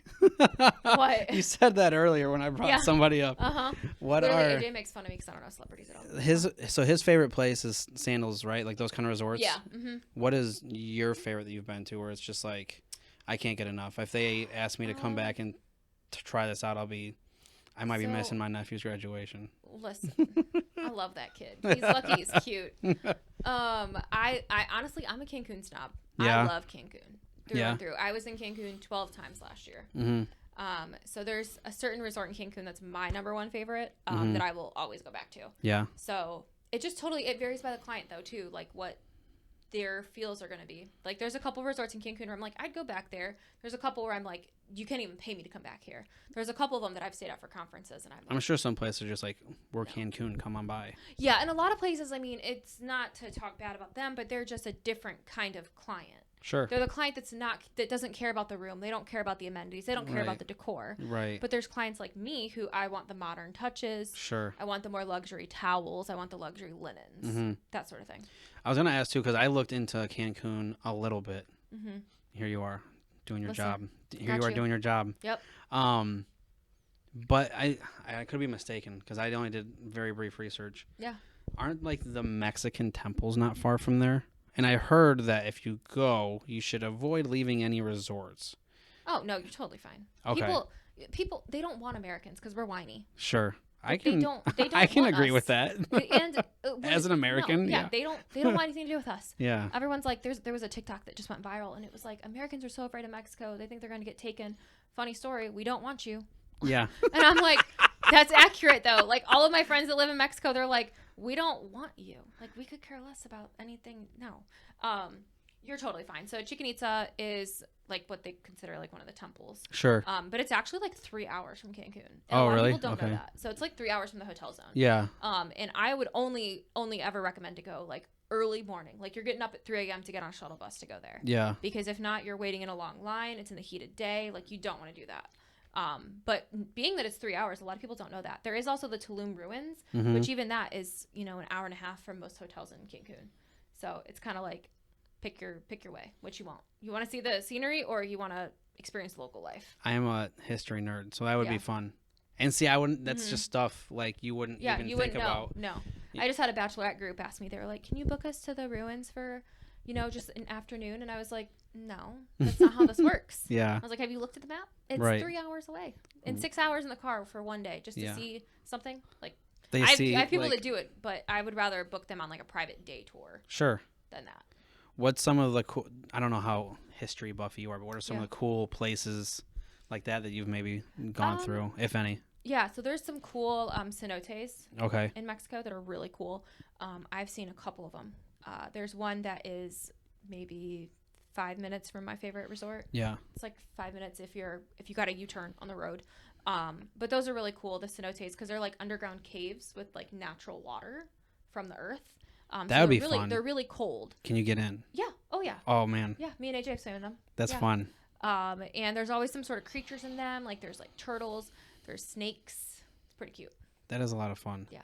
What? You said that earlier when I brought somebody up. Uh-huh. What Literally, AJ makes fun of me because I don't know celebrities at all. His favorite place is Sandals, right? Like those kind of resorts? Yeah. Mm-hmm. What is your favorite that you've been to where it's just like, I can't get enough? If they ask me to come back and to try this out, I might be missing my nephew's graduation. Listen, I love that kid. He's lucky. He's cute. I honestly, I'm a Cancun snob. Yeah. I love Cancun through and through. I was in Cancun 12 times last year. Mm-hmm. So there's a certain resort in Cancun that's my number one favorite that I will always go back to. Yeah. So it just it varies by the client though too, like what their feels are going to be. Like there's a couple resorts in Cancun where I'm like, I'd go back there. There's a couple where I'm like, you can't even pay me to come back here. There's a couple of them that I've stayed at for conferences, and I'm sure some places are just like, we're Cancun, come on by. Yeah, and a lot of places, I mean, it's not to talk bad about them, but they're just a different kind of client. Sure. They're the client that doesn't care about the room. They don't care about the amenities. They don't care about the decor. Right. But there's clients like me who I want the modern touches. Sure. I want the more luxury towels. I want the luxury linens. That sort of thing. I was going to ask too, because I looked into Cancun a little bit. Mm-hmm. Here you are doing your job. Here you are doing your job. Yep. But I could be mistaken because I only did very brief research. Yeah. Aren't like the Mexican temples not far from there? And I heard that if you go, you should avoid leaving any resorts. Oh, no, you're totally fine. Okay. People, they don't want Americans because we're whiny. Sure. They don't I can want agree us. with that. And as an American, no, they don't want anything to do with us. Yeah. Everyone's like, there was a TikTok that just went viral, and it was like, Americans are so afraid of Mexico. They think they're going to get taken. Funny story. We don't want you. Yeah. And I'm like, that's accurate though. Like all of my friends that live in Mexico, they're like, we don't want you. Like we could care less about anything. No. You're totally fine. So Chichen Itza is like what they consider like one of the temples. Sure. But it's actually like 3 hours from Cancun. And oh, a lot really? of people don't know that. So it's like 3 hours from the hotel zone. Yeah. And I would only ever recommend to go like early morning. Like you're getting up at 3 a.m. to get on a shuttle bus to go there. Yeah. Because if not, you're waiting in a long line. It's in the heat of day. Like you don't want to do that. But being that it's 3 hours, a lot of people don't know that. There is also the Tulum ruins, which even that is, an hour and a half from most hotels in Cancun. So it's kind of like pick your way, what you want. You want to see the scenery or you want to experience local life. I am a history nerd, so that would be fun. And see, I wouldn't, that's just stuff like you wouldn't even think about. No. I just had a bachelorette group ask me, they were like, can you book us to the ruins for, just an afternoon? And I was like, no, that's not how this works. Yeah. I was like, have you looked at the map? It's 3 hours away and 6 hours in the car for one day just to see something. Like, I have people that do it, but I would rather book them on like a private day tour. Sure. Than that. What's some of the cool, I don't know how history buff you are, but what are some of the cool places like that you've maybe gone through, if any? Yeah, so there's some cool cenotes okay. in Mexico that are really cool. I've seen a couple of them. There's one that is maybe 5 minutes from my favorite resort. Yeah. It's like 5 minutes if you got a U-turn on the road. But those are really cool, the cenotes, because they're like underground caves with like natural water from the earth. That would be fun. They're really cold. Can you get in? Yeah. Oh, yeah. Oh, man. Yeah, me and AJ have swam in them. That's fun. And there's always some sort of creatures in them. Like there's like turtles, there's snakes. It's pretty cute. That is a lot of fun. Yeah.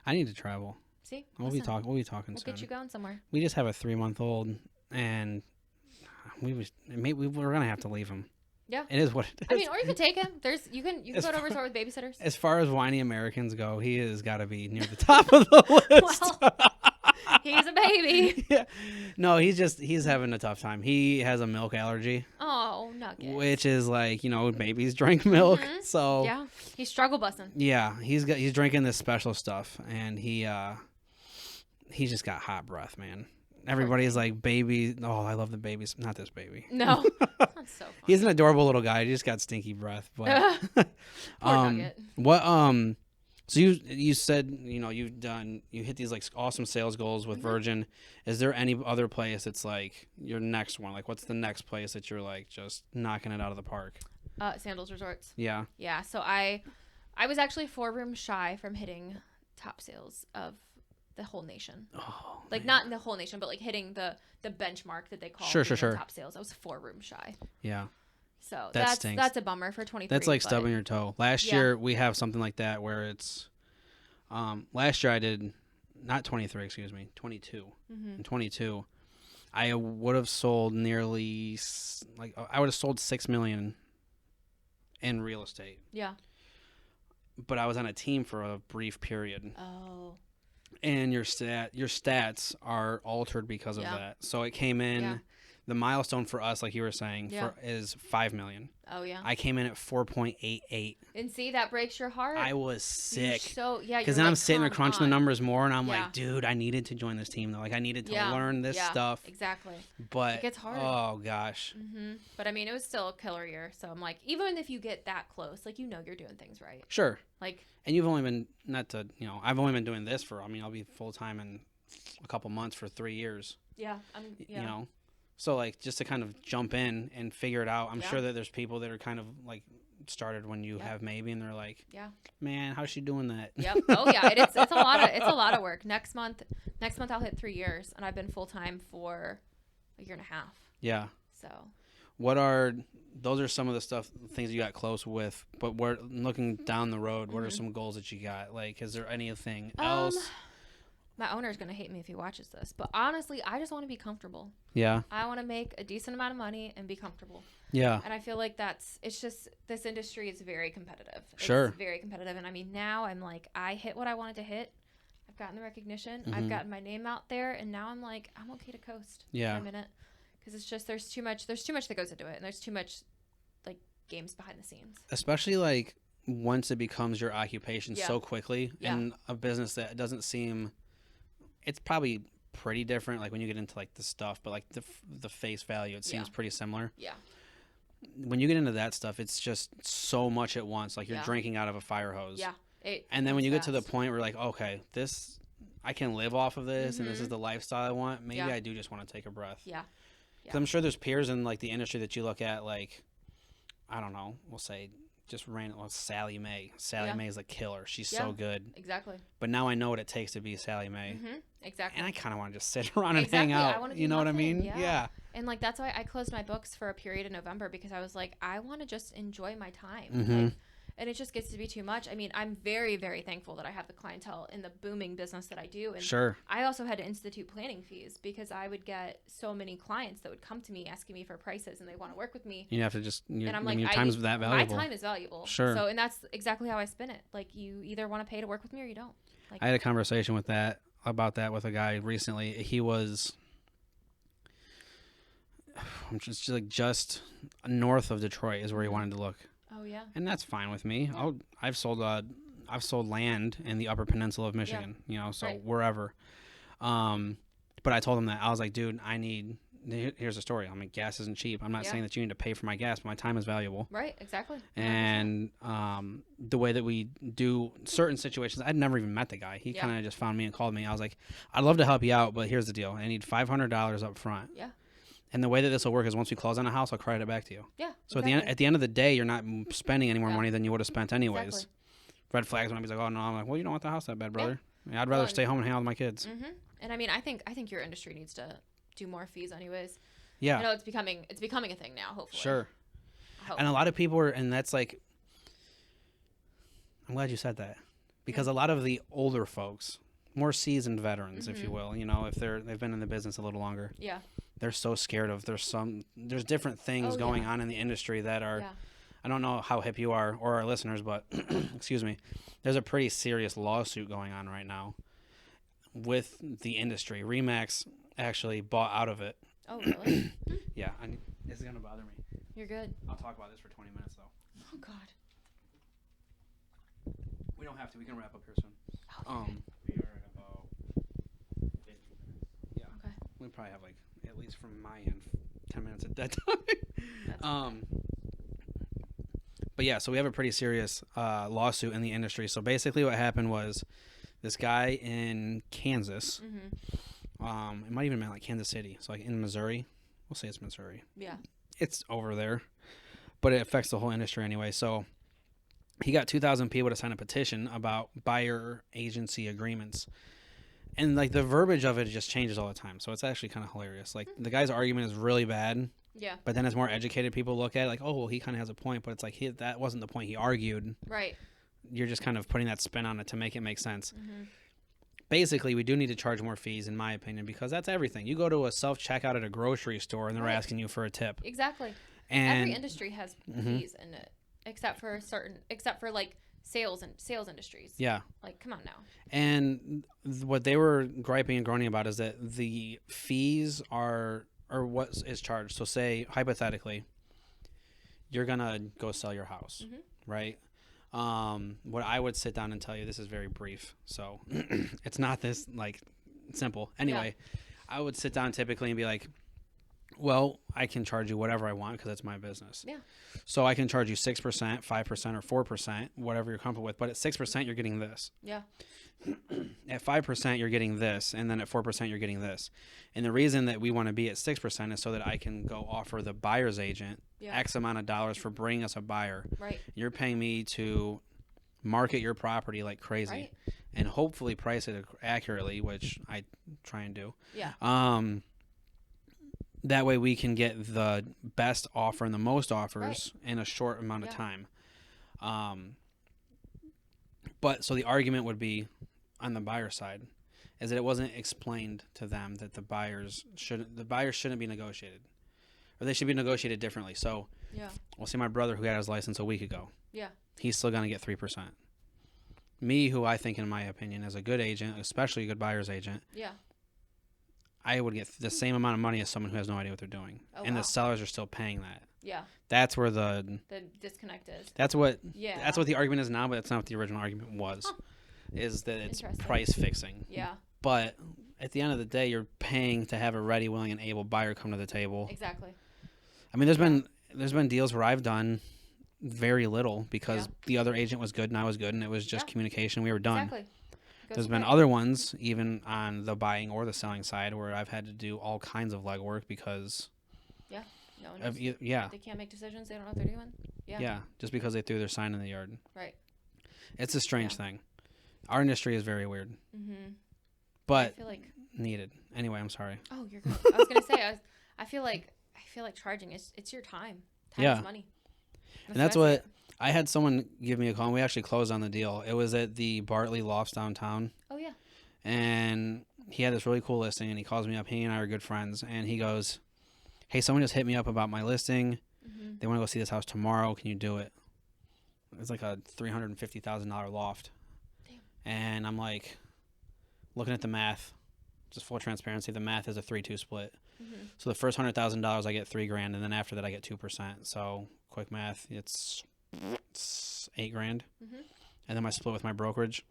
I need to travel. See? We'll be talking We'll soon. get you going somewhere. We just have a 3-month-old, and we're gonna have to leave him. Yeah. It is what it is. I mean, or you could take him. You can go to a resort with babysitters. As far as whiny Americans go, he has got to be near the top of the list. Well, he's a baby. Yeah. No, he's having a tough time. He has a milk allergy. Oh, Nugget. Which is like, babies drink milk. Mm-hmm. So yeah, he's struggle busting. Yeah, he's drinking this special stuff, and he's just got hot breath, man. Everybody's like, baby. Oh, I love the babies. Not this baby. No, that's so funny. He's an adorable little guy. He just got stinky breath. But Poor Nugget. What so you said you hit these like awesome sales goals with Virgin. Is there any other place that's like your next one? Like, what's the next place that you're like just knocking it out of the park? Sandals Resorts. Yeah. Yeah. So I was actually 4 rooms shy from hitting top sales of the whole nation. Oh, like, man. Not in the whole nation, but like hitting the benchmark that they call sure. top sales. I was 4 rooms shy. Yeah. So stinks. that's a bummer for 23. That's like stubbing your toe. Last year we have something like that where it's last year I did not 23, excuse me, 22. Mm-hmm. In 22, I would have sold nearly I would have sold $6 million in real estate. Yeah. But I was on a team for a brief period. Oh. And your stats are altered because of that. So it came in. Yeah. The milestone for us, like you were saying, is $5 million. Oh yeah. I came in at 4.88. And see, that breaks your heart. I was sick. Because then I'm sitting there crunching the numbers more, and I'm like, dude, I needed to join this team though. Like I needed to learn this stuff. Exactly. But it gets hard. Oh gosh. Mm-hmm. But I mean, it was still a killer year. So I'm like, even if you get that close, like you're doing things right. Sure. Like. And you've only been I've only been doing this for. I'll be full time in a couple months for 3 years. Yeah. So, like, just to kind of jump in and figure it out, I'm sure that there's people that are kind of, like, started when you have maybe, and they're like, man, how's she doing that? Yep. Oh, yeah. It's a lot of work. Next month I'll hit 3 years, and I've been full-time for a year and a half. Yeah. So. Those are some of the things you got close with, but we're looking down the road, what are some goals that you got? Like, is there anything else? My owner's going to hate me if he watches this, but honestly, I just want to be comfortable. Yeah. I want to make a decent amount of money and be comfortable. Yeah. And I feel like it's just, this industry is very competitive. Sure. It's very competitive. And I mean, now I'm like, I hit what I wanted to hit. I've gotten the recognition. I've gotten my name out there. And now I'm like, I'm okay to coast for a minute. Because it's just, there's too much that goes into it. And there's too much, like, games behind the scenes. Especially, like, once it becomes your occupation so quickly in a business that doesn't seem... It's probably pretty different, like when you get into like the stuff, but like the face value, it seems pretty similar. Yeah. When you get into that stuff, it's just so much at once. Like you're drinking out of a fire hose. Yeah. And then when you get to the point where like, okay, I can live off of this, and this is the lifestyle I want. Maybe I do just want to take a breath. Yeah. Because I'm sure there's peers in like the industry that you look at, like, I don't know, we'll say. Just Sally Mae. Sally Mae is a killer. She's so good. Exactly. But now I know what it takes to be Sally Mae. Mm-hmm. Exactly. And I kind of want to just sit around and hang out. You know what I mean? Yeah. And like that's why I closed my books for a period in November, because I was like, I want to just enjoy my time. Like, and it just gets to be too much. I mean, I'm very, very thankful that I have the clientele in the booming business that I do. And I also had to institute planning fees because I would get so many clients that would come to me asking me for prices, and they want to work with me. You have to just, and I'm like, your time's that valuable. My time is valuable. Sure. So, and that's exactly how I spin it. Like, you either want to pay to work with me or you don't. Like, I had a conversation about that with a guy recently. He was just north of Detroit is where he wanted to look. Oh yeah. And that's fine with me. Yeah. I've sold land in the Upper Peninsula of Michigan, so wherever. But I told him that I was like, dude, I need here's the story. I mean, gas isn't cheap. I'm not saying that you need to pay for my gas, but my time is valuable. Right, exactly. 100%. And the way that we do certain situations, I'd never even met the guy. He kind of just found me and called me. I was like, I'd love to help you out, but here's the deal. I need $500 up front. Yeah. And the way that this will work is once we close on a house, I'll credit it back to you. Yeah. So at the end of the day, you're not spending any more money than you would have spent anyways. Exactly. Red flags when he's like, oh no, I'm like, well, you don't want the house that bad, brother. I mean, I'd rather stay home and hang out with my kids. Mm-hmm. And I mean, I think your industry needs to do more fees, anyways. Yeah. I know it's becoming a thing now. Hopefully. Sure. And a lot of people and that's like, I'm glad you said that, because a lot of the older folks, more seasoned veterans, if you will, if they've been in the business a little longer. Yeah. They're so scared of there's different things going on in the industry that are, I don't know how hip you are or our listeners, but excuse me, there's a pretty serious lawsuit going on right now with the industry. Remax actually bought out of it. Oh, really? Yeah. This is going to bother me. You're good. I'll talk about this for 20 minutes, though. Oh, God. We don't have to. We can wrap up here soon. Okay. We are at about 50 minutes. Yeah. Okay. We probably have, like, at least from my end, 10 minutes of dead time. But yeah, so we have a pretty serious lawsuit in the industry. So basically what happened was this guy in Kansas, it might even mean like Kansas City, so like in Missouri. We'll say it's Missouri. Yeah. It's over there, but it affects the whole industry anyway. So he got 2,000 people to sign a petition about buyer agency agreements. And like the verbiage of it just changes all the time. So it's actually kind of hilarious. Like the guy's argument is really bad. Yeah. But then as more educated people look at it, like, oh, well, he kind of has a point, but it's like that wasn't the point he argued. Right. You're just kind of putting that spin on it to make it make sense. Basically, we do need to charge more fees, in my opinion, because that's everything. You go to a self-checkout at a grocery store, and they're asking you for a tip. Exactly. And every industry has fees in it, except for like sales industries. Yeah. Like, come on now. And what they were griping and groaning about is that the fees are what is charged. So say, hypothetically, you're going to go sell your house, right? What I would sit down and tell you, this is very brief, so it's not this like simple. Anyway, I would sit down typically and be like, well, I can charge you whatever I want because it's my business. Yeah. So I can charge you 6%, 5%, or 4%, whatever you're comfortable with. But at 6%, you're getting this. Yeah. At 5%, you're getting this, and then at 4%, you're getting this. And the reason that we want to be at 6% is so that I can go offer the buyer's agent X amount of dollars for bringing us a buyer. Right. You're paying me to market your property like crazy, and hopefully price it accurately, which I try and do. Yeah. That way we can get the best offer and the most offers in a short amount of time. But so the argument would be on the buyer side is that it wasn't explained to them that the buyers shouldn't be negotiated, or they should be negotiated differently. So we'll see my brother who got his license a week ago. Yeah. He's still going to get 3%. Me, who I think, in my opinion, is a good agent, especially a good buyer's agent. Yeah. I would get the same amount of money as someone who has no idea what they're doing. And the sellers are still paying that. Yeah. That's where the disconnect is. That's what the argument is now, but that's not what the original argument was. Huh. Is that it's price fixing. Yeah. But at the end of the day, you're paying to have a ready, willing, and able buyer come to the table. Exactly. I mean, there's been deals where I've done very little because the other agent was good and I was good, and it was just communication. We were done. Exactly. There's been other ones, even on the buying or the selling side, where I've had to do all kinds of legwork because they can't make decisions. They don't know what they're doing. Yeah, just because they threw their sign in the yard. Right. It's a strange thing. Our industry is very weird. Mm-hmm. But I feel like needed. Anyway, I'm sorry. Oh, you're good. I was gonna say I feel like charging it's your time. Time is money. That's what I had someone give me a call, and we actually closed on the deal. It was at the Bartley Lofts downtown. Oh, yeah. And he had this really cool listing, and he calls me up. He and I are good friends, and he goes, hey, someone just hit me up about my listing. Mm-hmm. They want to go see this house tomorrow. Can you do it? It's like a $350,000 loft. Damn. And I'm like, looking at the math, just full transparency, the math is a 3-2 split. Mm-hmm. So the first $100,000, I get $3,000, and then after that, I get 2%. So quick math, it's $8,000. Mm-hmm. And then my split with my brokerage.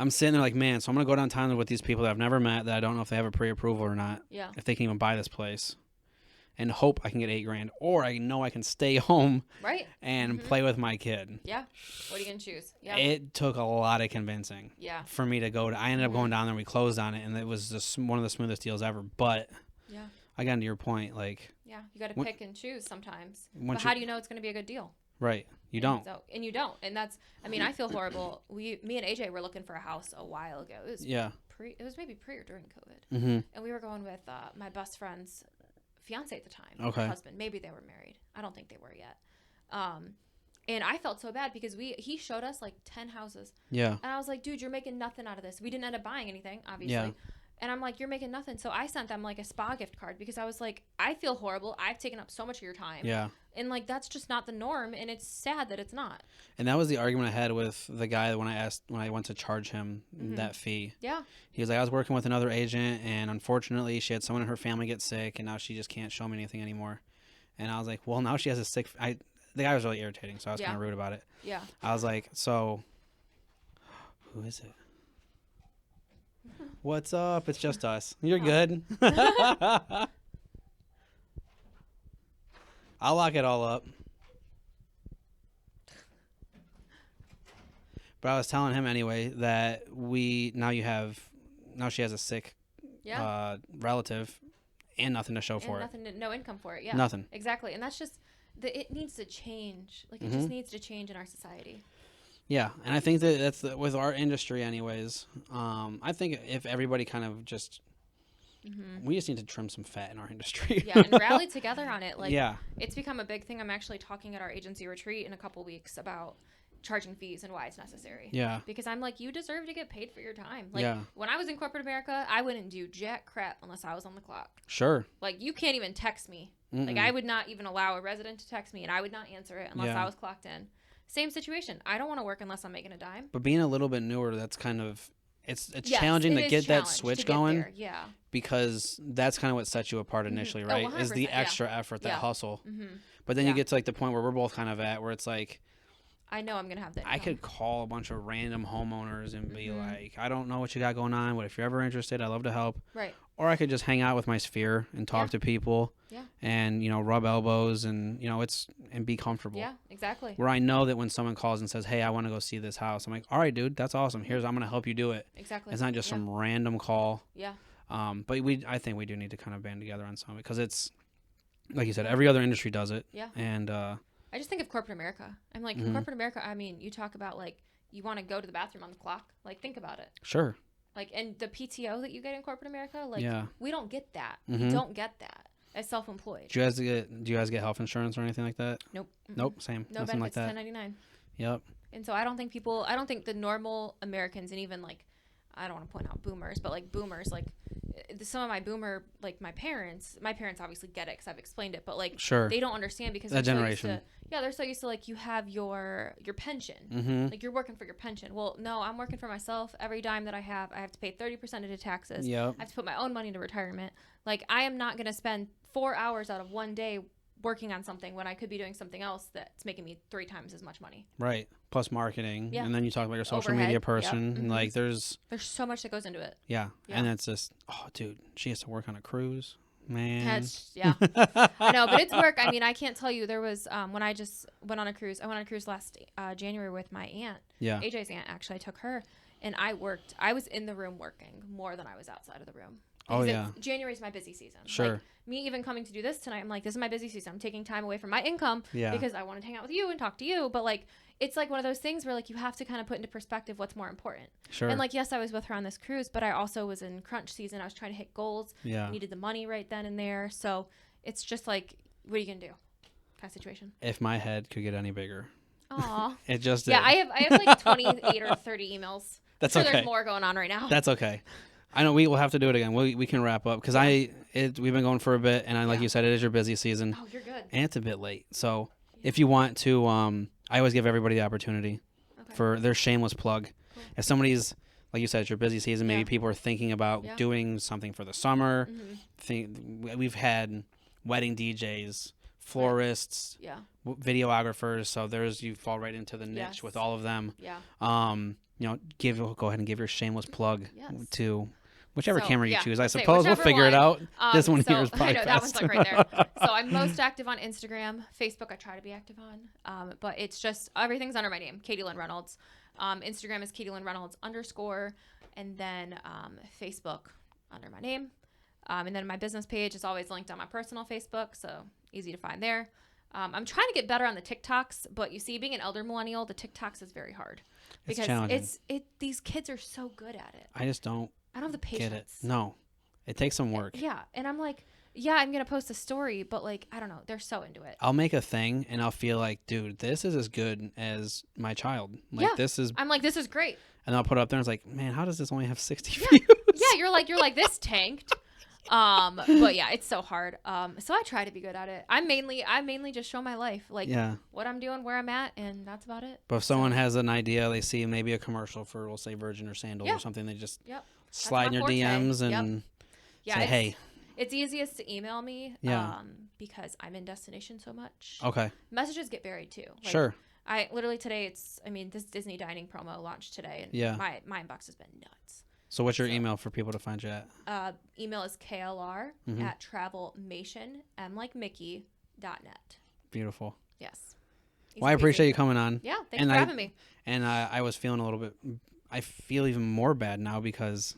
I'm sitting there like, man, so I'm going to go downtown with these people that I've never met that I don't know if they have a pre-approval or not. Yeah. If they can even buy this place. And hope I can get $8,000. Or I know I can stay home. Right. And play with my kid. Yeah. What are you going to choose? Yeah. It took a lot of convincing. Yeah. For me to go to. I ended up going down there and we closed on it. And it was just one of the smoothest deals ever. But. Yeah. Again, to your point, like. Yeah. You got to pick and choose sometimes. But how do you know it's going to be a good deal? Right. You don't. And you don't. And that's, I mean, I feel horrible. Me and AJ were looking for a house a while ago. It was it was maybe pre or during COVID. Mm-hmm. And we were going with my best friend's fiance at the time. Okay. Her husband. Maybe they were married. I don't think they were yet. And I felt so bad because he showed us like 10 houses. Yeah. And I was like, dude, you're making nothing out of this. We didn't end up buying anything, obviously. Yeah. And I'm like, you're making nothing. So I sent them like a spa gift card because I was like, I feel horrible. I've taken up so much of your time. Yeah. And like, that's just not the norm. And it's sad that it's not. And that was the argument I had with the guy when I went to charge him that fee. Yeah. He was like, I was working with another agent and unfortunately she had someone in her family get sick and now she just can't show me anything anymore. And I was like, well, now she has a sick, the guy was really irritating. So I was kind of rude about it. Yeah. I was like, so who is it? What's up? It's just us. You're good. I'll lock it all up. But I was telling him anyway that now she has a sick relative and nothing to show for it. No income for it. Yeah. Nothing. Exactly. And that's just, it needs to change. Like, it just needs to change in our society. Yeah, and I think that's with our industry anyways. I think if everybody kind of just, we just need to trim some fat in our industry. Yeah, and rally together on it. Like, yeah. It's become a big thing. I'm actually talking at our agency retreat in a couple weeks about charging fees and why it's necessary. Yeah. Because I'm like, you deserve to get paid for your time. Like, when I was in corporate America, I wouldn't do jack crap unless I was on the clock. Sure. Like, you can't even text me. Like, I would not even allow a resident to text me, and I would not answer it unless I was clocked in. Same situation. I don't want to work unless I'm making a dime. But being a little bit newer, that's kind of it's challenging to get that switch going. Yeah. Because that's kind of what sets you apart initially, right? Is the extra effort, that hustle. But then you get to like the point where we're both kind of at, where it's like, I know I'm gonna have that. I could call a bunch of random homeowners and be like, I don't know what you got going on, but if you're ever interested, I'd love to help. Right. Or I could just hang out with my sphere and talk to people. Yeah. And rub elbows and and be comfortable. Yeah, exactly. Where I know that when someone calls and says, "Hey, I want to go see this house," I'm like, "All right, dude, that's awesome. I'm gonna help you do it." Exactly. It's not just some random call. Yeah. But I think we do need to kind of band together on some because it's like you said, every other industry does it. Yeah. And I just think of corporate America. I'm like, corporate America, I mean, you talk about like you want to go to the bathroom on the clock. Like, think about it. Sure. Like, and the PTO that you get in corporate America, like, we don't get that. Mm-hmm. We don't get that as self-employed. Do you guys get health insurance or anything like that? Nope. Nope. Same. No Nothing benefits. like that. 1099. Yep. And so I don't think the normal Americans, and even like, I don't want to point out boomers, but like boomers, like some of my boomer, like my parents obviously get it because I've explained it, but like they don't understand because that generation. They're so used to like you have your pension, like you're working for your pension. Well, no, I'm working for myself. Every dime that I have to pay 30% into taxes. Yep. I have to put my own money into retirement. Like, I am not going to spend 4 hours out of one day working on something when I could be doing something else that's making me 3 times as much money. Right. Plus marketing. Yeah. And then you talk about your social media person. And like there's so much that goes into it. Yeah. And it's just, oh dude, she has to work on a cruise. Man. I know, but it's work. I mean, I can't tell you. There was when I just went on a cruise. I went on a cruise last January with my aunt. Yeah. AJ's aunt, actually. I took her and I worked. I was in the room working more than I was outside of the room. Oh yeah. January's my busy season. Sure. Like, me even coming to do this tonight, I'm like, this is my busy season. I'm taking time away from my income because I want to hang out with you and talk to you. But like, it's like one of those things where like you have to kind of put into perspective what's more important. Sure. And like, yes, I was with her on this cruise, but I also was in crunch season. I was trying to hit goals. Yeah. I needed the money right then and there. So it's just like, what are you gonna do? Kind of situation. If my head could get any bigger. Aw. It just did. Yeah, I have like 28 or 30 emails. That's okay. There's more going on right now. That's okay. I know we will have to do it again. We can wrap up because we've been going for a bit, and like you said, it is your busy season. Oh, you're good. And it's a bit late. So if you want to, I always give everybody the opportunity for their shameless plug. Cool. If somebody's, like you said, it's your busy season, maybe people are thinking about doing something for the summer. We've had wedding DJs, florists, videographers. So you fall right into the niche with all of them. Yeah. go ahead and give your shameless plug to whichever camera you choose. I say, suppose we'll figure it out. This one here is probably I know, that one's like right there. So I'm most active on Instagram. Facebook I try to be active on. But it's just, everything's under my name, Katie Lynn Reynolds. Instagram is Katie Lynn Reynolds _ and then Facebook under my name. And then my business page is always linked on my personal Facebook, so easy to find there. I'm trying to get better on the TikToks, but you see, being an elder millennial, the TikToks is very hard because these kids are so good at it. I don't have the patience. Get it. No, it takes some work. Yeah, and I'm like, yeah, I'm gonna post a story, but like, I don't know, they're so into it. I'll make a thing, and I'll feel like, dude, this is as good as my child. Like this is. I'm like, this is great. And I'll put it up there, and it's like, man, how does this only have 60 views? Yeah, you're like this tanked. But yeah, it's so hard. So I try to be good at it. I mainly just show my life, like what I'm doing, where I'm at, and that's about it. But if someone has an idea, they see maybe a commercial for, we'll say, Virgin or Sandals or something, they just slide in your DMs and say, hey. It's easiest to email me because I'm in destination so much. Okay. Messages get buried too. Like, sure. I literally today, this Disney dining promo launched today, and my inbox has been nuts. So what's your email for people to find you at? Email is klr at Travalmation, Mickey.net. Beautiful. Yes. Well, I appreciate you coming on. Yeah, thanks for having me. And I was feeling a little bit, I feel even more bad now because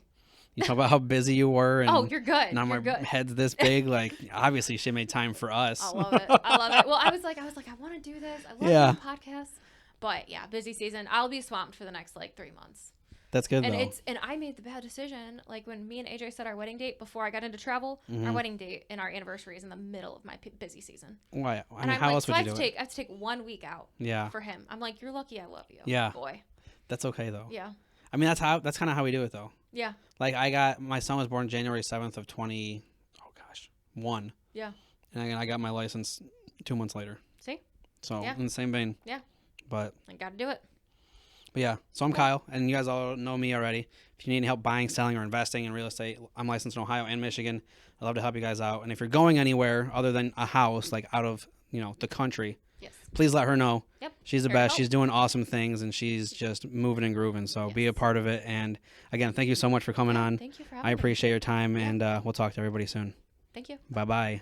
you talk about how busy you were. And you're good. Now my head's this big. Like, obviously she made time for us. I love it. Well, I was like, I want to do this. I love doing podcasts. But yeah, busy season. I'll be swamped for the next 3 months. That's good, and though. And I made the bad decision. Like, when me and AJ set our wedding date before I got into travel, our wedding date and our anniversary is in the middle of my busy season. Why? I mean, how else would you do it? I have to take 1 week out for him. I'm like, you're lucky I love you. Yeah. Boy. That's okay, though. Yeah. I mean, that's kind of how we do it, though. Yeah. Like, my son was born January 7th of 2001. Yeah. And I got my license 2 months later. See? So, in the same vein. Yeah. But I got to do it. But yeah, so I'm Kyle, and you guys all know me already. If you need any help buying, selling, or investing in real estate, I'm licensed in Ohio and Michigan. I'd love to help you guys out. And if you're going anywhere other than a house, like out of the country, please let her know. Yep. She's the best. She's doing awesome things, and she's just moving and grooving. So be a part of it. And again, thank you so much for coming on. Thank you for having me. I appreciate your time, and we'll talk to everybody soon. Thank you. Bye-bye.